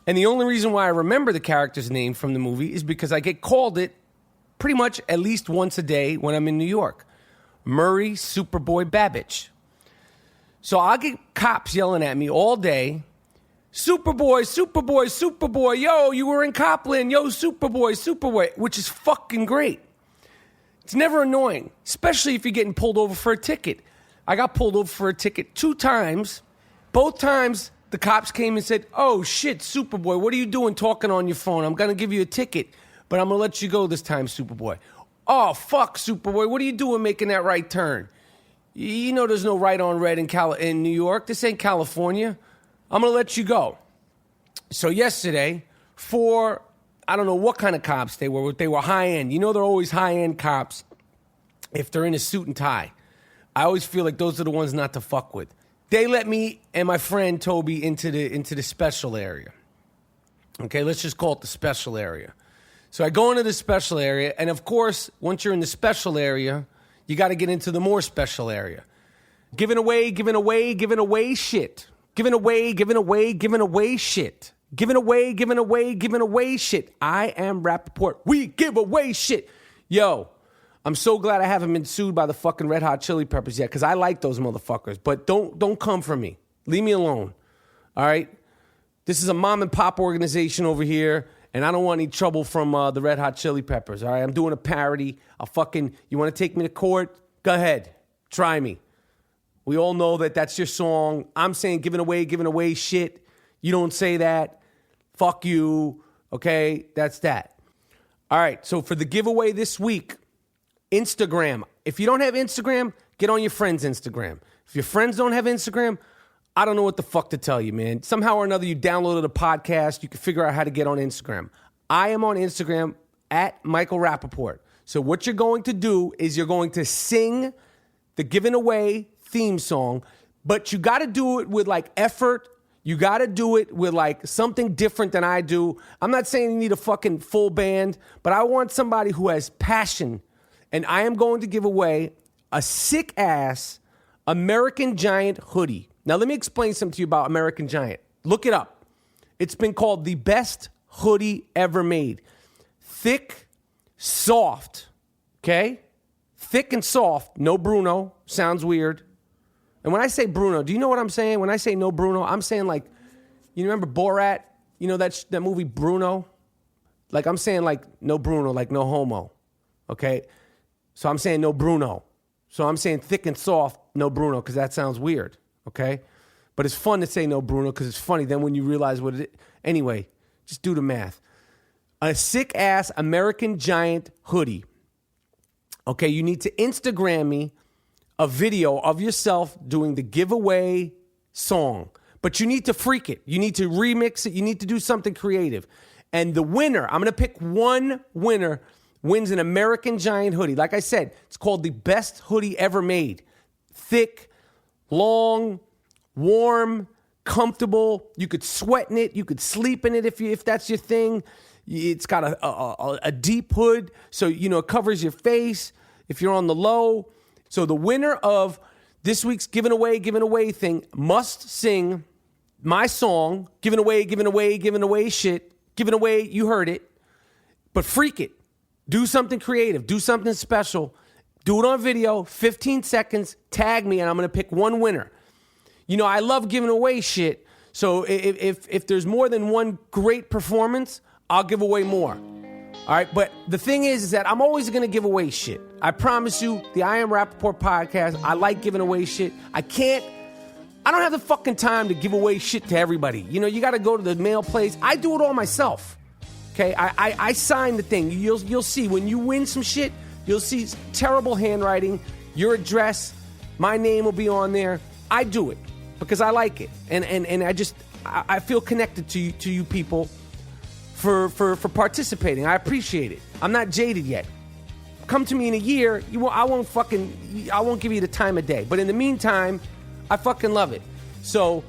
And the only reason why I remember the character's name from the movie is because I get called it pretty much at least once a day when I'm in New York. Murray Superboy Babbage. So I'll get cops yelling at me all day. Superboy, Superboy, Superboy. Yo, you were in Copland. Yo, Superboy, Superboy. Which is fucking great. It's never annoying. Especially if you're getting pulled over for a ticket. I got pulled over for a ticket 2 times. Both times the cops came and said, oh shit, Superboy, what are you doing talking on your phone? I'm going to give you a ticket, but I'm going to let you go this time, Superboy. Oh, fuck, Superboy, what are you doing making that right turn? You know there's no right on red in New York. This ain't California. I'm going to let you go. So yesterday, I don't know what kind of cops they were. They were high-end. You know they're always high-end cops if they're in a suit and tie. I always feel like those are the ones not to fuck with. They let me and my friend Toby into the special area. Okay, let's just call it the special area. So I go into the special area, and of course, once you're in the special area, you got to get into the more special area. Giving away shit. Giving away shit. Giving away shit. I am Rapaport. We give away shit. Yo, I'm so glad I haven't been sued by the fucking Red Hot Chili Peppers yet, because I like those motherfuckers. But don't come for me. Leave me alone. All right? This is a mom and pop organization over here, and I don't want any trouble from the Red Hot Chili Peppers. All right? I'm doing a parody. You want to take me to court? Go ahead. Try me. We all know that that's your song. I'm saying giving away shit. You don't say that. Fuck you. Okay? That's that. All right. So for the giveaway this week, Instagram. If you don't have Instagram, get on your friend's Instagram. If your friends don't have Instagram, I don't know what the fuck to tell you, man. Somehow or another, you downloaded a podcast. You can figure out how to get on Instagram. I am on Instagram at Michael Rapaport. So what you're going to do is you're going to sing the Giving Away theme song, but you got to do it with like effort. You got to do it with like something different than I do. I'm not saying you need a fucking full band, but I want somebody who has passion. And I am going to give away a sick-ass American Giant hoodie. Now, let me explain something to you about American Giant. Look it up. It's been called the best hoodie ever made. Thick, soft, okay? Thick and Soft, no Bruno. Sounds weird. And when I say Bruno, do you know what I'm saying? When I say no Bruno, I'm saying like, you remember Borat? You know that movie Bruno? Like I'm saying like no Bruno, like no homo. Okay? So I'm saying no Bruno. So I'm saying Thick and Soft, no Bruno, because that sounds weird. Okay? But it's fun to say no Bruno because it's funny. Then when you realize what it is. Anyway, just do the math. A sick-ass American Giant hoodie. Okay, you need to Instagram me a video of yourself doing the giveaway song. But you need to freak it. You need to remix it. You need to do something creative. And the winner, I'm going to pick one winner, wins an American Giant hoodie. Like I said, it's called the best hoodie ever made. Thick, long, warm, comfortable. You could sweat in it. You could sleep in it if that's your thing. It's got a deep hood, so, you know, it covers your face if you're on the low. So the winner of this week's giving away thing must sing my song, giving away shit, giving away, you heard it, but freak it. Do something creative. Do something special. Do it on video, 15 seconds, tag me, and I'm going to pick one winner. You know, I love giving away shit, so if there's more than one great performance, I'll give away more. All right, but the thing is that I'm always going to give away shit. I promise you, the I Am Rapaport podcast, I like giving away shit. I don't have the fucking time to give away shit to everybody. You know, you got to go to the mail place. I do it all myself. Okay, I sign the thing. You'll see when you win some shit, you'll see terrible handwriting, your address, my name will be on there. I do it because I like it, and I feel connected to you people for participating. I appreciate it. I'm not jaded yet. Come to me in a year, I won't give you the time of day. But in the meantime, I fucking love it. So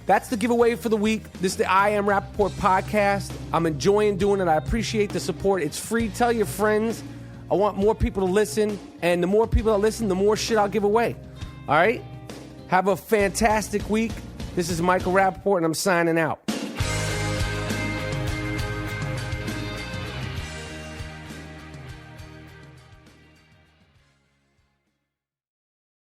that's the giveaway for the week. This is the I Am Rapaport podcast. I'm enjoying doing it. I appreciate the support. It's free. Tell your friends. I want more people to listen. And the more people that listen, the more shit I'll give away. All right? Have a fantastic week. This is Michael Rapaport, and I'm signing out.